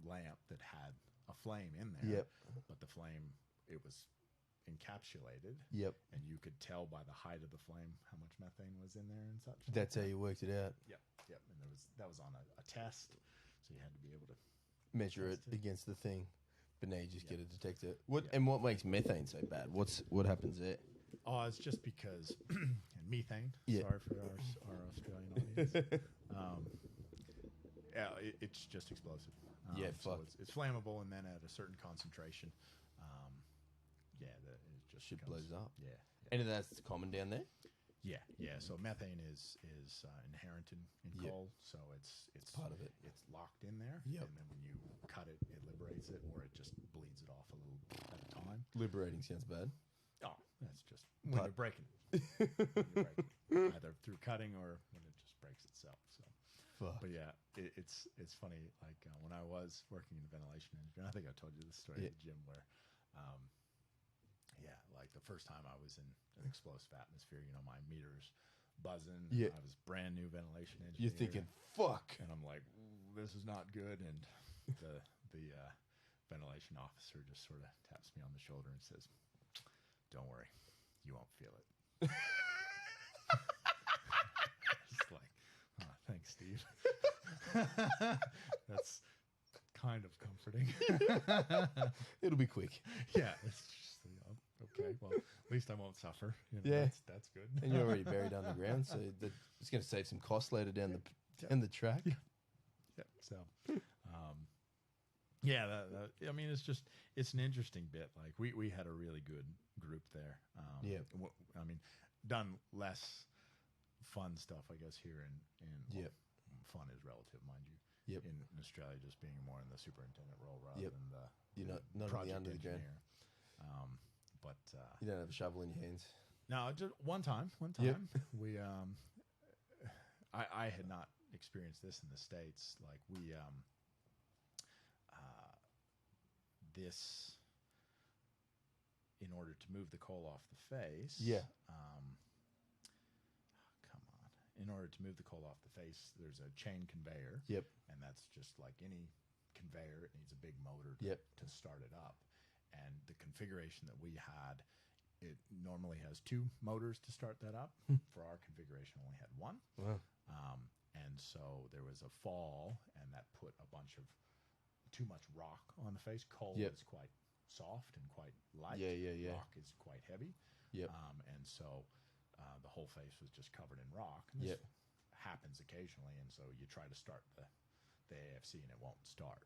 lamp that had a flame in there. Yep. But the flame, it was encapsulated. Yep. And you could tell by the height of the flame how much methane was in there and such. That's how you worked it out. Yep. And that was on a test, so you had to be able to measure it against the thing. But now you just get a detector. And what makes methane so bad? What happens there? Oh, it's just because methane. Sorry for our Australian audience. It's just explosive. Fuck. So it's flammable, and then at a certain concentration, it just shit blows up. Yeah. And that's common down there? Yeah, yeah. So methane is inherent in coal, so it's part of it. It's locked in there, Yep. and then when you cut it, it liberates it, or it just bleeds it off a little at a time. Liberating sounds bad. Oh, that's just when you're breaking it. Either through cutting or when it just breaks itself. So, Fuck. but yeah, it's funny. Like when I was working in ventilation engineering, I think I told you this story at the gym where, yeah, like the first time I was in an explosive atmosphere, my meters buzzing. Yeah. I was brand new ventilation engineer. You're thinking, fuck. And I'm like, this is not good. And the ventilation officer just sort of taps me on the shoulder and says, "Don't worry, you won't feel it." It's like, oh, thanks, Steve. That's kind of comforting. It'll be quick. Yeah, it's just, okay. Well, at least I won't suffer. Yeah. That's good. And you're already buried underground, so it's going to save some costs later down the track. Yeah. So, yeah, I mean, it's an interesting bit. Like we had a really good group there. I mean, done less fun stuff, I guess, here in fun is relative, mind you. Yep. In Australia, just being more in the superintendent role rather than the not project under the ground. engineer. But You don't have a shovel in your hands. no, just one time Yep. we I had not experienced this in the States. Like we this in order to move the coal off the face. Yeah. Come on. In order to move the coal off the face, there's a chain conveyor. Yep. And that's just like any conveyor. It needs a big motor to start it up. And the configuration that we had, it normally has 2 motors to start that up. For our configuration, only had 1. Wow. And so there was a fall, and that put a bunch of too much rock on the face. Coal is quite soft and quite light. Yeah. Rock is quite heavy. Yep. And so the whole face was just covered in rock. And this happens occasionally, and so you try to start the AFC, and it won't start.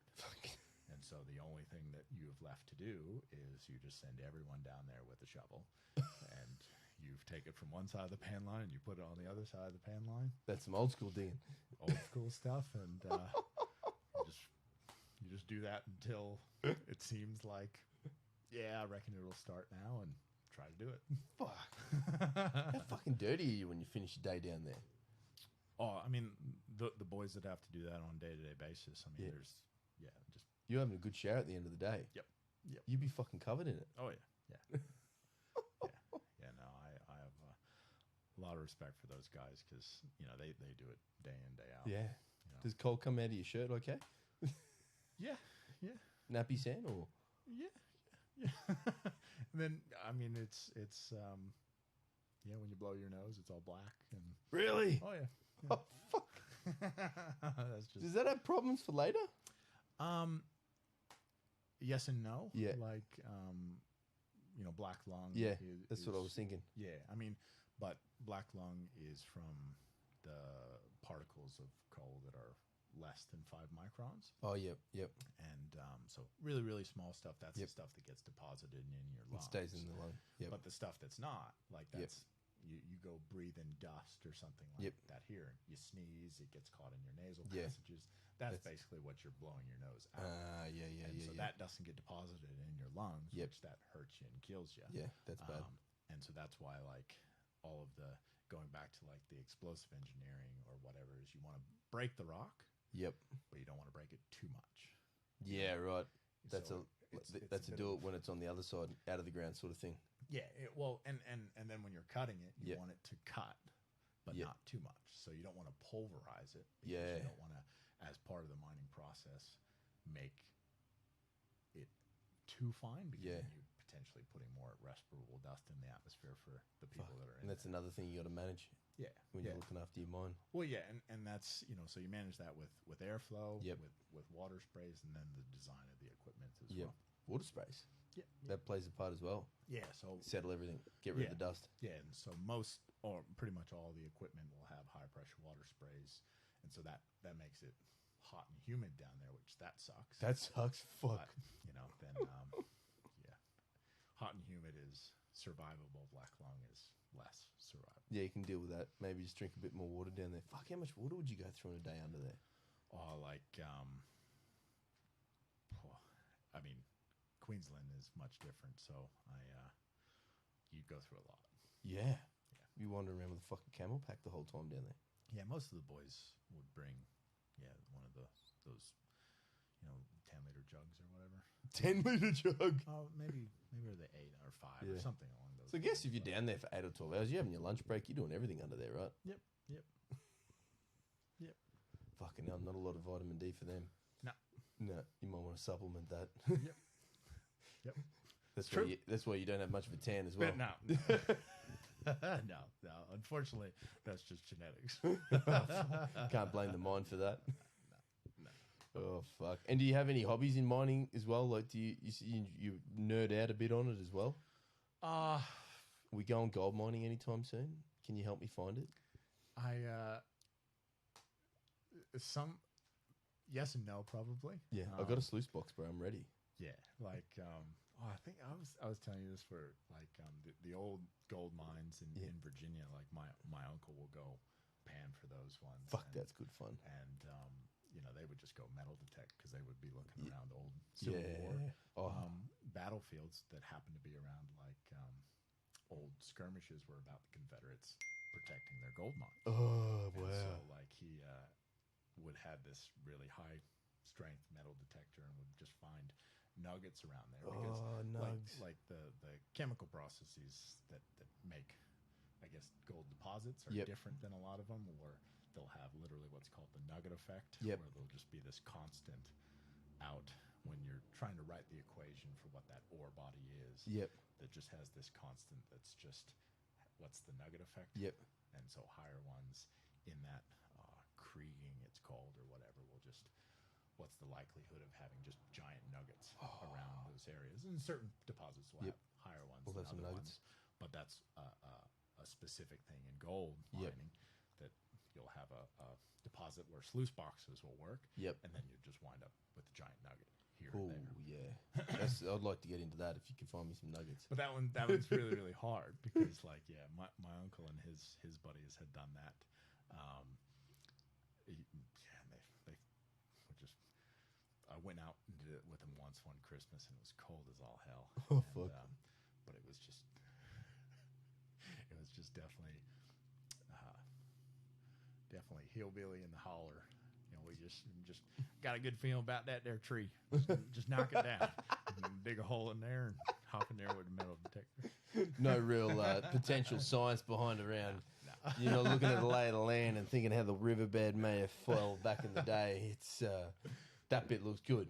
And so the only thing that you have left to do is you just send everyone down there with a shovel, and you take it from one side of the pan line and you put it on the other side of the pan line. That's some old school digging. Old school stuff, and you just do that until it seems like, yeah, I reckon it'll start now, and try to do it. Fuck. How fucking dirty are you when you finish your day down there? Oh, I mean, the boys that have to do that on a day-to-day basis, I mean, there's, just... You're having a good shower at the end of the day. Yep. You'd be fucking covered in it. Oh, yeah. No, I have a lot of respect for those guys because, they do it day in, day out. Yeah. Does coal come out of your shirt okay? Yeah. Nappy sand or? Yeah. And then, I mean, it's when you blow your nose, it's all black. And Really? Oh, yeah. Oh, fuck. That's just... Does that have problems for later? Yes and no. Yeah. Like, black lung. Yeah, that's what I was thinking. Yeah, I mean, but black lung is from the particles of coal that are less than 5 microns. Oh, yep. And so really, really small stuff, that's the stuff that gets deposited in your lungs. It stays in the lung. Yep. But the stuff that's not, like that's... You go breathe in dust or something like that here. You sneeze, it gets caught in your nasal passages. That's basically what you're blowing your nose out. So that doesn't get deposited in your lungs, which that hurts you and kills you. Yeah, that's bad. And so that's why, like, all of the going back to like the explosive engineering or whatever is, you want to break the rock. Yep. But you don't want to break it too much. Yeah, right. That's So that's a do it when it's on the other side, out of the ground sort of thing. Yeah, and then when you're cutting it, you want it to cut, but not too much. So you don't want to pulverize it. Because you don't want to, as part of the mining process, make it too fine because then you're potentially putting more respirable dust in the atmosphere for the people that are in And that's another thing you got to manage. Yeah, when you're looking after your mine. Well, yeah, and that's so you manage that with airflow, with water sprays, and then the design of the equipment as well. Water sprays. Yeah, that plays a part as well. Yeah, so settle everything, get rid of the dust. Yeah, and so most or pretty much all the equipment will have high pressure water sprays, and so that makes it hot and humid down there, which that sucks. That sucks. Fuck. But, then hot and humid is survivable black lung is less survivable. Yeah, you can deal with that. Maybe just drink a bit more water down there. Fuck, how much water would you go through in a day under there? Oh, like, I mean, Queensland is much different, so you go through a lot. Yeah. You wander around with a fucking camel pack the whole time down there. Yeah, most of the boys would bring, one of those 10-liter jugs or whatever. 10-liter jug. Oh, maybe they're 8 or 5 or something along those. So I guess if you're down there for 8 or 12 hours, you're having your lunch break, you're doing everything under there, right? Yep. Fucking hell, not a lot of vitamin D for them. No, you might want to supplement that. Yep. That's why you don't have much of a tan as well. But no. No. Unfortunately, that's just genetics. Can't blame the mind for that. No. Oh fuck! And do you have any hobbies in mining as well? Like, do you nerd out a bit on it as well? Are we going gold mining anytime soon? Can you help me find it? Yes and no, probably. Yeah, I've got a sluice box, bro. I'm ready. Yeah, like I think I was telling you this for like the old gold mines in Virginia. Like my uncle will go pan for those ones. Fuck, that's good fun. And they would just go metal detect because they would be looking around old Civil War battlefields that happened to be around like old skirmishes were about the Confederates protecting their gold mine. Oh, wow. And so like he would have this really high strength metal detector and would just find nuggets around there because like the chemical processes that make, I guess, gold deposits are different than a lot of them, or they'll have literally what's called the nugget effect, where there'll just be this constant out when you're trying to write the equation for what that ore body is. That just has this constant that's just what's the nugget effect. And so higher ones in that kriging, it's called, or whatever, will just, what's the likelihood of having just giant nuggets around those areas? And certain deposits will have higher ones than other ones. But that's a specific thing in gold mining, that you'll have a deposit where sluice boxes will work, and then you just wind up with a giant nugget here and there. I'd like to get into that if you can find me some nuggets. But that one's really, really hard because, like, my uncle and his buddies had done that. They would just. I went out and did it with him once one Christmas, and it was cold as all hell. Fuck. But it was just definitely hillbilly in the holler. We just got a good feeling about that there tree. Just knock it down, and dig a hole in there, and hop in there with a metal detector. No real potential science behind around. No. You're not looking at the lay of the land and thinking how the riverbed may have fell back in the day. It's that bit looks good.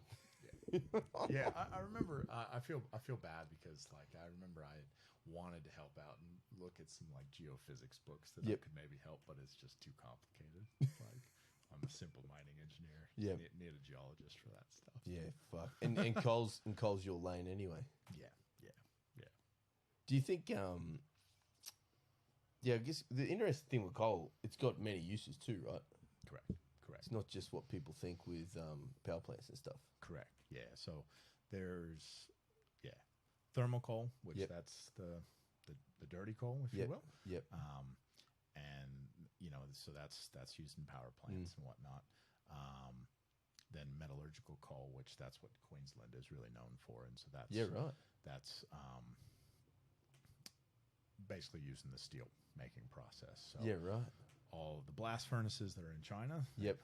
Yeah, I remember. I feel bad because, like, I remember I wanted to help out and look at some like geophysics books that I could maybe help, but it's just too complicated. Like, I'm a simple mining engineer. Need a geologist for that stuff. Yeah, fuck. And coal's your lane anyway. Yeah. Do you think? I guess the interesting thing with coal, it's got many uses too, right? Correct. It's not just what people think with power plants and stuff. Correct. Yeah. So there's thermal coal, which that's the dirty coal, if you will. And so that's used in power plants and whatnot. Then metallurgical coal, which that's what Queensland is really known for, and so that's That's basically used in the steel making process. So all of the blast furnaces that are in China, they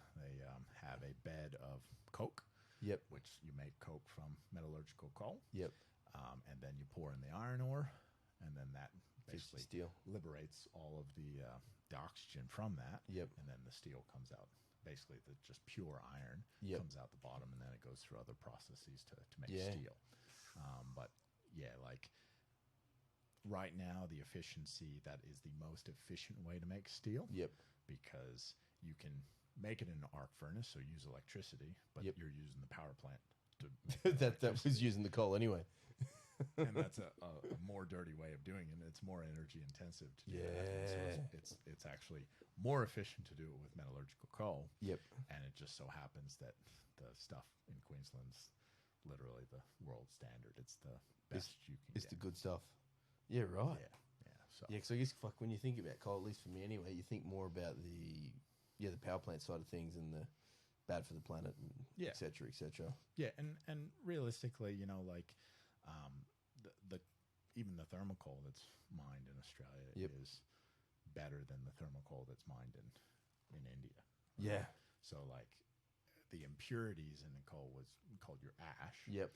have a bed of coke, which you make coke from metallurgical coal. And then you pour in the iron ore, and then that basically liberates all of the oxygen from that. And then the steel comes out. Basically, the just pure iron comes out the bottom, and then it goes through other processes to make steel. But like right now, the efficiency, that is the most efficient way to make steel. Because you can make it in an arc furnace, so use electricity, but you're using the power plant to make that was using the coal anyway. And that's a more dirty way of doing it. It's more energy intensive to do that. And so it's actually more efficient to do it with metallurgical coal. And it just so happens that the stuff in Queensland's literally the world standard. It's the best you can get. It's the good stuff. Yeah, right. Yeah. So Yeah, because I guess when you think about coal, at least for me anyway, you think more about the power plant side of things and the bad for the planet, and et cetera, et cetera. Yeah, and realistically, like the even the thermal coal that's mined in Australia is better than the thermal coal that's mined in India. Right? Yeah. So like the impurities in the coal was called your ash. Yep.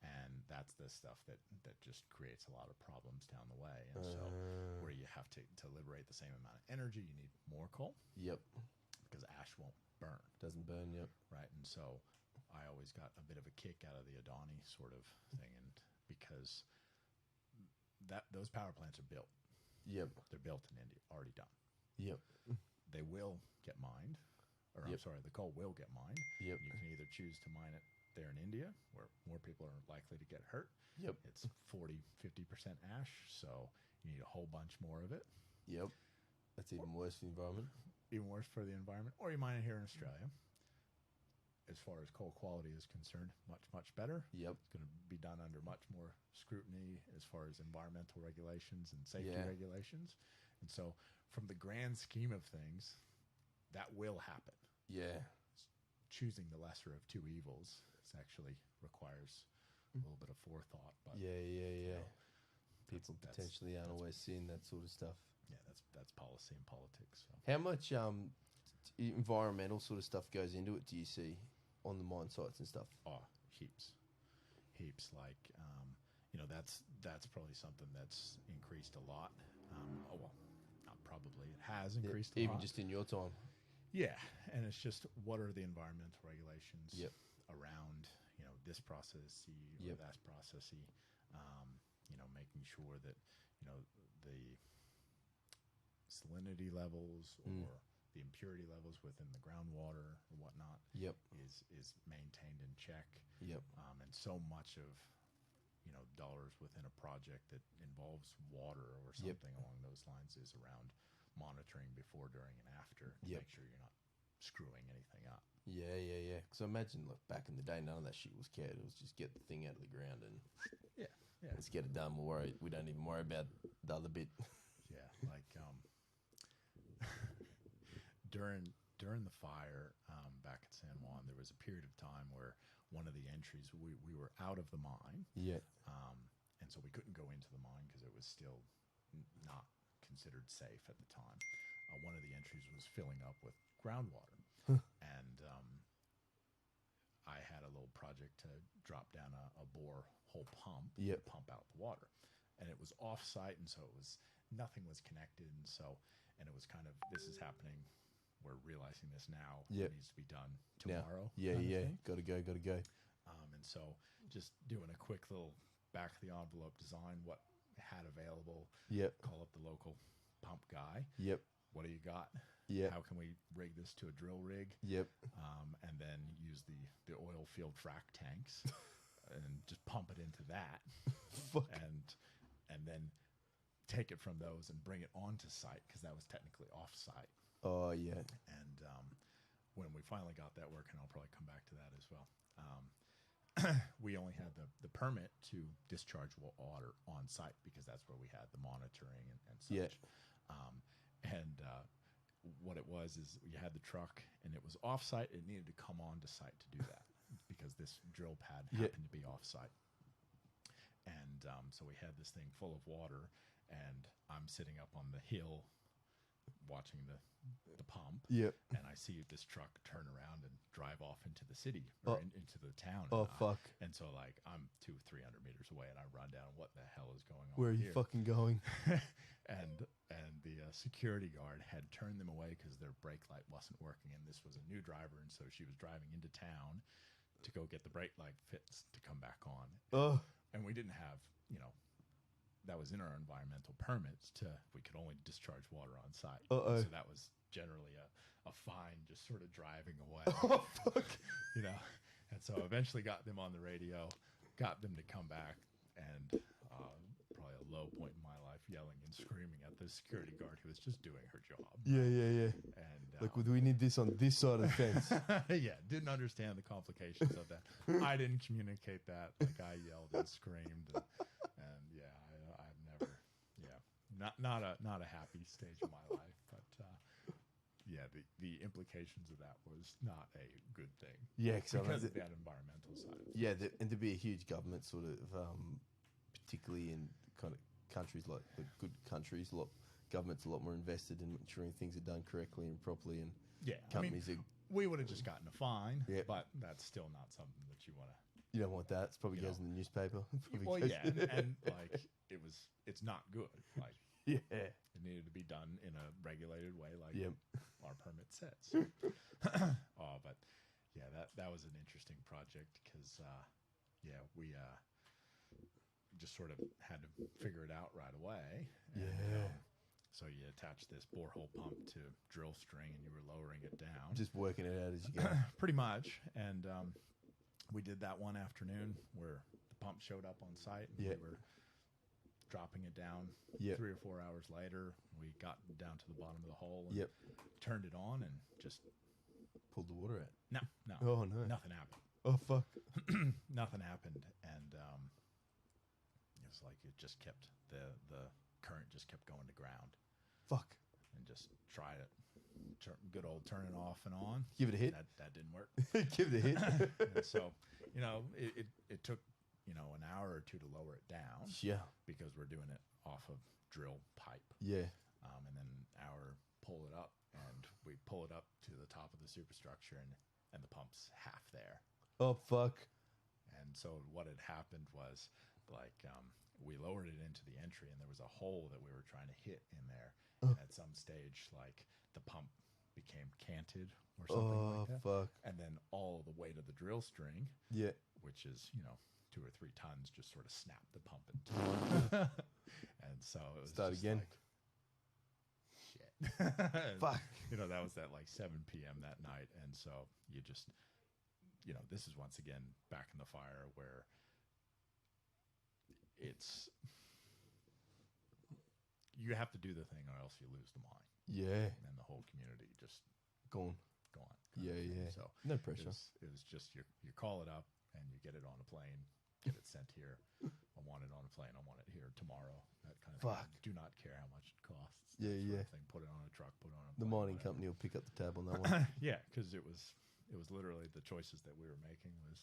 And that's the stuff that just creates a lot of problems down the way. And so where you have to liberate the same amount of energy, you need more coal. Yep. Because ash won't burn. Doesn't burn, yep. Right. And so I always got a bit of a kick out of the Adani sort of thing, and because those power plants are built. Yep. They're built in India, already done. Yep. They will get mined, or I'm sorry, the coal will get mined. Yep. You can either choose to mine it there in India, where more people are likely to get hurt. Yep. It's 40, 50% ash, so you need a whole bunch more of it. Yep. That's even worse for the environment. Even worse for the environment. Or you mine it here in Australia. As far as coal quality is concerned, much, much better. Yep. It's going to be done under much more scrutiny as far as environmental regulations and safety regulations. And so from the grand scheme of things, that will happen. Yeah. Choosing the lesser of two evils actually requires a little bit of forethought. But yeah. You know, People potentially aren't always seeing that sort of stuff. Yeah, that's policy and politics. So. How much environmental sort of stuff goes into it, do you see, on the mine sites and stuff? Oh, heaps. Like, that's probably something that's increased a lot. Well, not probably. It has increased a lot. Even just in your time. Yeah, and it's just what are the environmental regulations around, this process or that process, making sure that, the salinity levels or the impurity levels within the groundwater or whatnot is maintained in check. Yep. And so much of, dollars within a project that involves water or something along those lines is around monitoring before, during, and after to make sure you're not screwing anything up. Yeah. Because I imagine, look, back in the day, none of that shit was cared. It was just get the thing out of the ground and let's get it done. We don't even worry about the other bit. Yeah, like during the fire back at San Juan, there was a period of time where one of the entries we were out of the mine. Yeah. And so we couldn't go into the mine because it was still not considered safe at the time. One of the entries was filling up with groundwater. And I had a little project to drop down a bore hole pump to pump out the water. And it was off-site, and so nothing was connected. And it was kind of, this is happening. We're realizing this now. It needs to be done tomorrow. Yeah. Gotta go. And so just doing a quick little back of the envelope design, what had available. Yep. Call up the local pump guy. Yep. What do you got? Yep. How can we rig this to a drill rig? Yep. And then use the oil field frac tanks and just pump it into that. Fuck. And then take it from those and bring it onto site, because that was technically off site. Oh yeah. And when we finally got that working, I'll probably come back to that as well. We only had the permit to discharge water on site because that's where we had the monitoring and such. Yeah. What it was is you had the truck and it was off site. It needed to come on to site to do that because this drill pad happened to be off site. And so we had this thing full of water, and I'm sitting up on the hill watching the pump. Yep. And I see this truck turn around and drive off into the city or into the town. Oh, fuck. And so like I'm 200-300 meters away, and I run down. What the hell is going on? Where are you fucking going? and the security guard had turned them away because their brake light wasn't working, and this was a new driver, and so she was driving into town to go get the brake light fixed to come back on. Oh. And we didn't have, that was in our environmental permits we could only discharge water on site. Uh-oh. So that was generally a fine, just sort of driving away. Oh, fuck. And so eventually got them on the radio, got them to come back, and probably a low point in my life, yelling and screaming at the security guard who was just doing her job. Yeah. And like, we need this on this side of the fence. Yeah, didn't understand the complications of that. I didn't communicate that. Like, I yelled and screamed, and yeah, I've never not a happy stage of my life, but yeah, the implications of that was not a good thing. Yeah, because of that environmental side. Of yeah, and to be a huge government sort of, particularly in kind of countries like the good countries, government's a lot more invested in ensuring things are done correctly and properly, and companies we would have just gotten a fine, Yeah. but that's still not something that you want to. you don't want that. It's probably goes in the newspaper. Well, yeah, and like it's not good. Like yeah, it needed to be done in a regulated way, like Yep. our permit says. Oh, but yeah, that was an interesting project because we just sort of had to figure it out right away. And, Yeah. so you attach this borehole pump to drill string, and you were lowering it down. just working it out as you go. Pretty much. And we did that one afternoon where the pump showed up on site, and Yep. we were dropping it down. Yep. 3 or 4 hours later, we got down to the bottom of the hole and Yep. turned it on, and just Pulled the water out. no, Oh no. nothing happened. Oh fuck. Nothing happened, and it was like it just kept the current just kept going to ground, Fuck. and just tried it. Good old turning off and on. Give it a hit. That didn't work. Give it a hit. And so, it took an hour or two to lower it down Yeah. because we're doing it off of drill pipe, Yeah. and then an hour pull it up, and we pull it up to the top of the superstructure, and the pump's half there. Oh fuck. And so what had happened was, like, we lowered it into the entry, and there was a hole that we were trying to hit in there. And at some stage, like, the pump became canted or something like that. Fuck. And then all the weight of the drill string, Yeah. which is 2 or 3 tons, just sort of snapped the pump in two. And so it was Start just again. like, shit. And, Fuck. that was at like 7 p.m. that night, and so you just, this is once again back in the fire where you have to do the thing or else you lose the mine, Yeah. and the whole community just Gone. gone. Yeah, yeah. So No it pressure. was just you call it up and you get it on a plane, get it sent here. I want it on a plane. I want it here tomorrow. That kind of Fuck. thing. Do not care how much it costs. Yeah, that sort yeah. of thing. Put it on a truck. Put it on a The plane, mining whatever. company will pick up the tab on that one. Yeah, because it was literally the choices that we were making was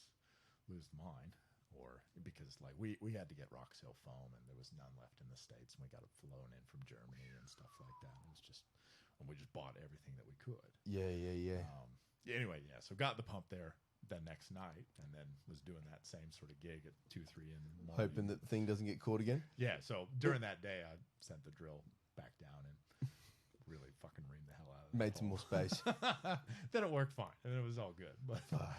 lose the mine, or because like we had to get Roxhill foam, and there was none left in the States, and we got it flown in from Germany and stuff like that. It was just, and we just bought everything that we could. Yeah, yeah, yeah. Anyway, yeah, so got the pump there the next night, and then was doing that same sort of gig at 2-3 in the morning. Hoping that the thing doesn't get caught again. Yeah, so during that day, I sent the drill back down and really fucking reamed the hell out of it. Made some more space. Then it worked fine, and it was all good. But Fuck.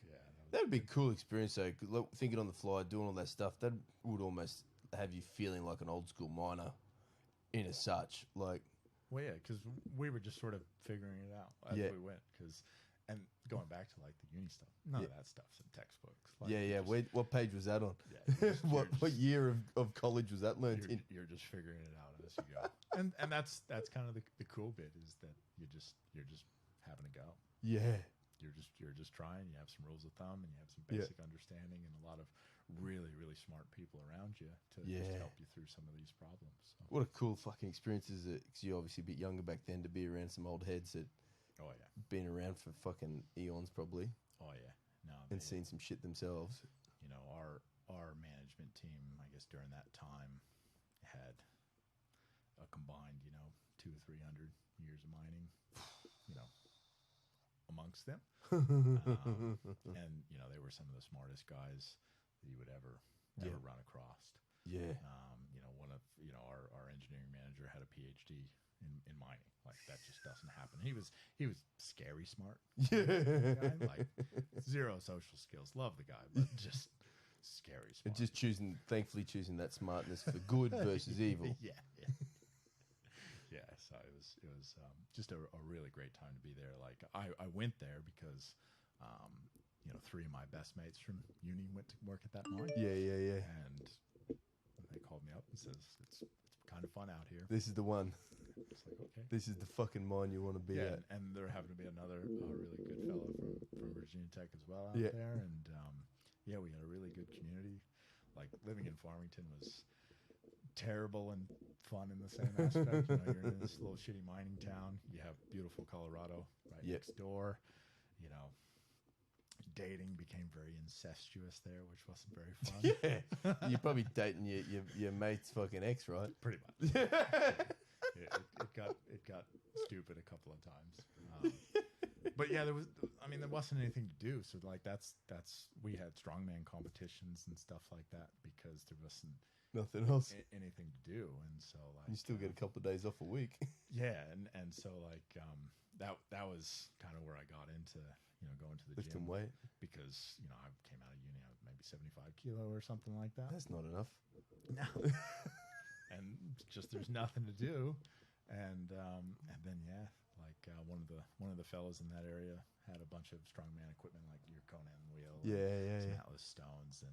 yeah, That would be a cool experience, though. Thinking on the fly, doing all that stuff, that would almost have you feeling like an old school miner, in as such. Like, well, yeah, because we were just sort of figuring it out as Yeah. we went. And going back to like the uni stuff, none of that stuff's in textbooks. Like, yeah, yeah. What page was that on? Yeah, you're just- what you're just- year of college was that learned in? You're just figuring it out as you go, and that's kind of the cool bit is that you're just having a go. Yeah, You're just trying. You have some rules of thumb, and you have some Yeah. basic understanding, and a lot of really smart people around you to Yeah. just help you through some of these problems. So. what a cool fucking experience is it? Because you're obviously a bit younger back then to be around some old heads that Oh yeah, been around for fucking eons probably oh yeah. No, and seen some shit themselves. Our management team, I guess during that time, had a combined 200 or 300 years of mining, amongst them, and they were some of the smartest guys that you would ever run across. Yeah, One of our engineering manager had a PhD in mining. Like that just doesn't happen. He was scary smart. Guy, like zero social skills. Love the guy, but just scary and smart. just thankfully choosing that smartness for good versus evil. Yeah. So it was just a really great time to be there. Like I went there because 3 of my best mates from uni went to work at that mine. Yeah. And they called me up and says it's kind of fun out here. This is the one. It's like, okay. This is the fucking mine you want to be Yeah, at. and there happened to be another really good fellow from Virginia Tech as well out Yeah. there, and we had a really good community. Like living in Farmington was terrible and fun in the same aspect. You know, you're in this little shitty mining town. You have beautiful Colorado right next door. You know, dating became very incestuous there, which wasn't very fun. Yeah, you're probably dating your mate's fucking ex, right? Pretty much. It got stupid a couple of times. But yeah, there wasn't anything to do. So like we had strongman competitions and stuff like that because there wasn't nothing else, anything to do. And so like you still get a couple of days off a week. Yeah, and so like that was kind of where I got into going to the Lifting gym weight because I came out of uni, I was maybe 75 kilo or something like that. That's not enough. No. And just there's nothing to do, and then one of the fellas in that area had a bunch of strongman equipment like your Conan wheel, some Atlas stones, and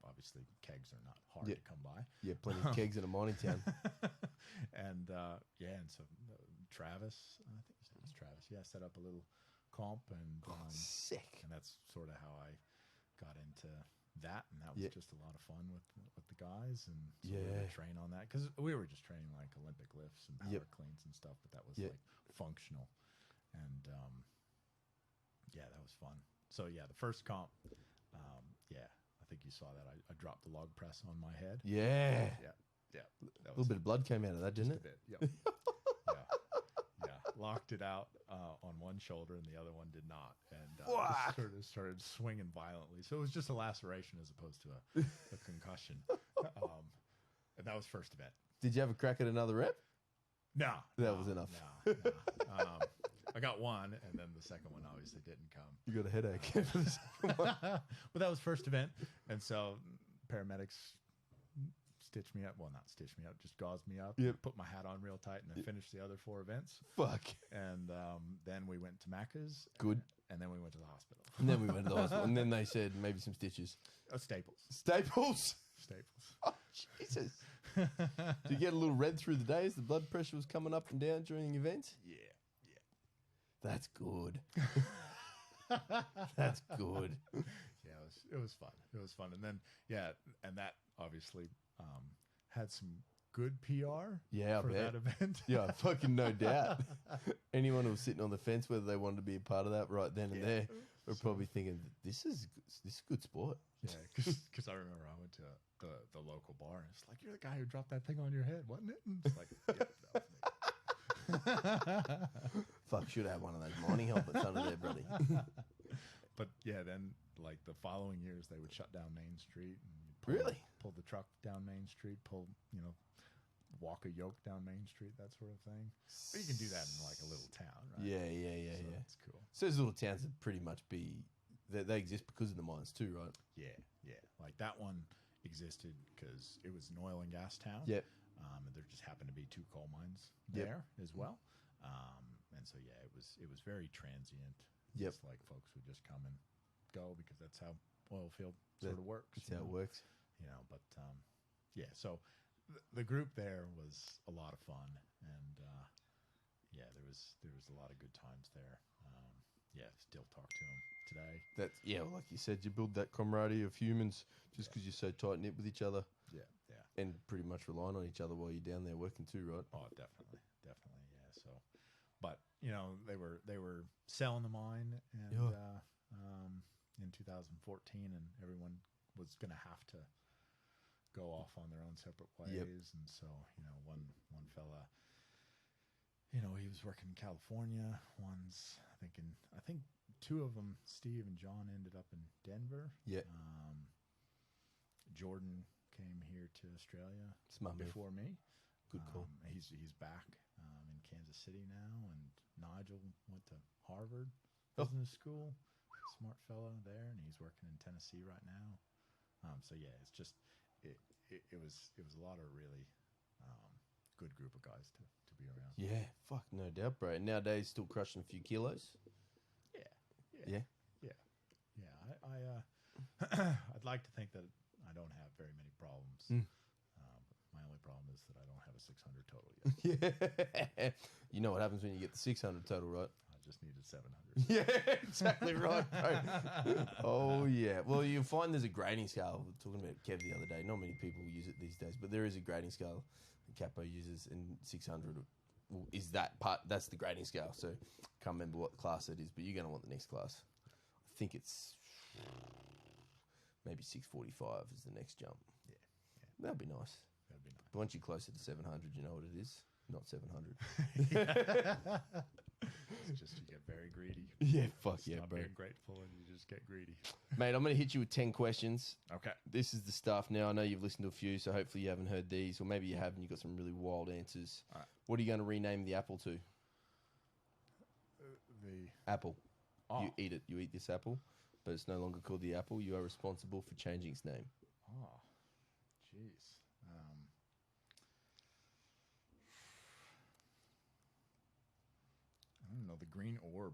obviously kegs are not hard to come by. Yeah, plenty of kegs in a mining town. And and so Travis, I think his name was Travis, set up a little comp, and sick. And that's sort of how I got into that, and that was just a lot of fun with the guys, and so we would train on that because we were just training like Olympic lifts and power cleans and stuff, but that was like functional, and that was fun. So the first comp, I think you saw that I dropped the log press on my head. Yeah. A little bit of blood came out of that, didn't it? A bit. Yep. Locked it out on one shoulder and the other one did not, and just sort of started swinging violently. So it was just a laceration as opposed to a concussion. And that was first event. Did you have a crack at another rep? No, that was enough. No. I got one, and then the second one obviously didn't come. You got a headache for the second one. But that was first event, and so paramedics stitched me up. Well, not stitched me up, just gauzed me up. Put my hat on real tight, and then finished the other 4 events. Fuck. And then we went to Macca's. Good. And then we went to the hospital. And then we went to the hospital. And then they said maybe some stitches. Staples. Staples? Staples. Oh, Jesus. Did you get a little red through the day as the blood pressure was coming up and down during the events? Yeah. That's good. That's good. Yeah, it was fun. It was fun. And then, and that obviously had some good PR for that event. Yeah, fucking no doubt. Anyone who was sitting on the fence, whether they wanted to be a part of that right then and there, were probably thinking, this is good sport. Yeah, because I remember I went to the local bar, and it's like, you're the guy who dropped that thing on your head, wasn't it? And it's like, that was me. Fuck, should have one of those mining helmets under there, buddy. But then like the following years, they would shut down Main Street and pull the truck down Main Street, walk a yoke down Main Street, that sort of thing. But you can do that in like a little town, right? Yeah. That's cool. So those little towns would pretty much be they exist because of the mines too, right? Yeah. Like that one existed because it was an oil and gas town. Yep. And there just happened to be 2 coal mines there as well. And so it was very transient. Yep. Just like folks would just come and go because that's how oil field sort of works. That's how it works. But so the group there was a lot of fun, and there was a lot of good times there. Still talk to them today. That's well, like you said, you build that camaraderie of humans just because you're so tight knit with each other. Yeah. And pretty much relying on each other while you're down there working too, right? Oh, definitely, yeah. So, but they were selling the mine, and in 2014, and everyone was going to have to go off on their own separate ways. And so one fella, he was working in California. I think 2 of them, Steve and John, ended up in Denver. Jordan came here to Australia before me. Good call. He's back in Kansas City now, and Nigel went to Harvard Business School. Smart fella there, and he's working in Tennessee right now. It's just it was a lot of really good group of guys to be around. Yeah, fuck, no doubt, bro. And nowadays, still crushing a few kilos. Yeah. I'd like to think that I don't have very many problems. My only problem is that I don't have a 600 total yet. Yeah. You know what happens when you get the 600 total, right? I just needed 700. Yeah, exactly right, bro. Oh, yeah. Well, you'll find there's a grading scale. We were talking about Kev the other day. Not many people use it these days, but there is a grading scale that Capo uses, and 600 is that part. That's the grading scale. So can't remember what class it is, but you're going to want the next class. I think it's maybe 645 is the next jump. Yeah. That'd be nice. That'd be nice. But once you're closer to 700, you know what it is. Not 700. It's just you get very greedy. Yeah, fuck yeah, Stop bro. being grateful and you just get greedy. Mate, I'm going to hit you with 10 questions. Okay. This is the stuff now. I know you've listened to a few, so hopefully you haven't heard these, or maybe you have and you've got some really wild answers. All right. What are you going to rename the apple to? The Apple. Oh. You eat it. You eat this apple, but it's no longer called the apple. You are responsible for changing its name. Oh, jeez. I don't know. The green orb.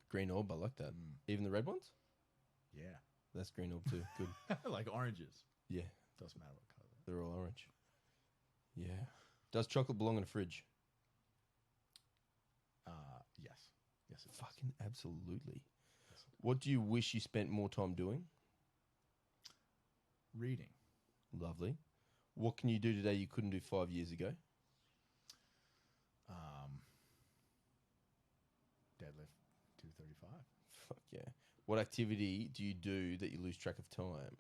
Green orb, I like that. Even the red ones? Yeah. That's green orb too. Good. Like oranges. Yeah, Doesn't matter what color. they're all orange. Yeah. Does chocolate belong in a fridge? Yes. Yes, it does. Fucking absolutely. Yes, it does. What do you wish you spent more time doing? Reading. Lovely. What can you do today you couldn't do 5 years ago? Deadlift 235. Fuck yeah. What activity do you do that you lose track of time?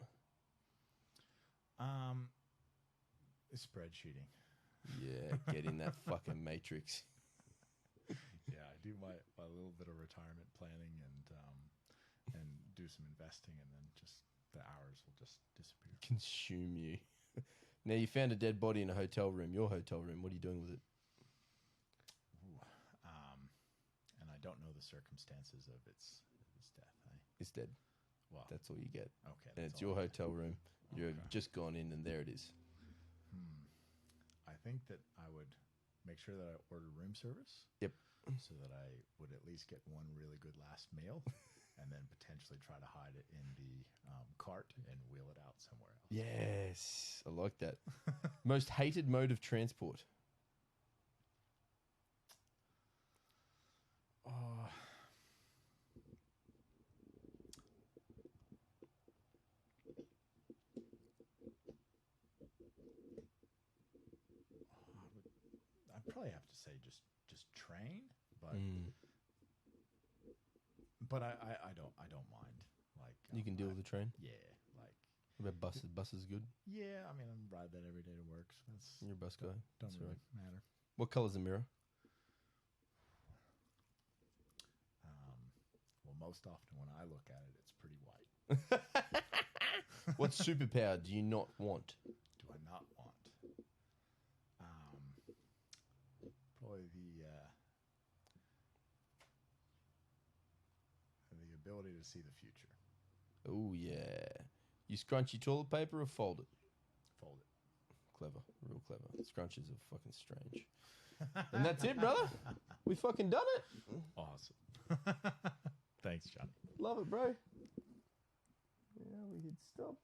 Spreadsheeting. Yeah, get in that fucking matrix. Yeah, I do my little bit of retirement planning and do some investing, and then just the hours will just disappear. Consume you. Now, you found a dead body in a hotel room. Your hotel room. What are you doing with it? Ooh, and I don't know the circumstances of its death. It's dead. Well, That's all you get. okay. And that's it's all your I get. hotel room. You've Okay. just gone in, and there it is. I think that I would make sure that I order room service. Yep. So that I would at least get one really good last meal, and then potentially try to hide it in the cart and wheel it out somewhere else. Yes. I like that. Most hated mode of transport? I'd probably have to say just train, but I don't mind. Like You can deal with the train? Yeah, like What about buses? Buses is good? yeah. I mean, I ride that every day to work, so that's You're a bus guy? don't That's really right. matter. What colour's the mirror? Well, most often when I look at it, it's pretty white. What superpower do you not want? Do I not want? Probably the ability to see the future. Oh, yeah. You scrunch your toilet paper or fold it? Fold it. Clever. Real clever. Scrunches are fucking strange. And that's it, brother. We fucking done it. Awesome. Thanks, Johnny. Love it, bro. Yeah, we hit stop.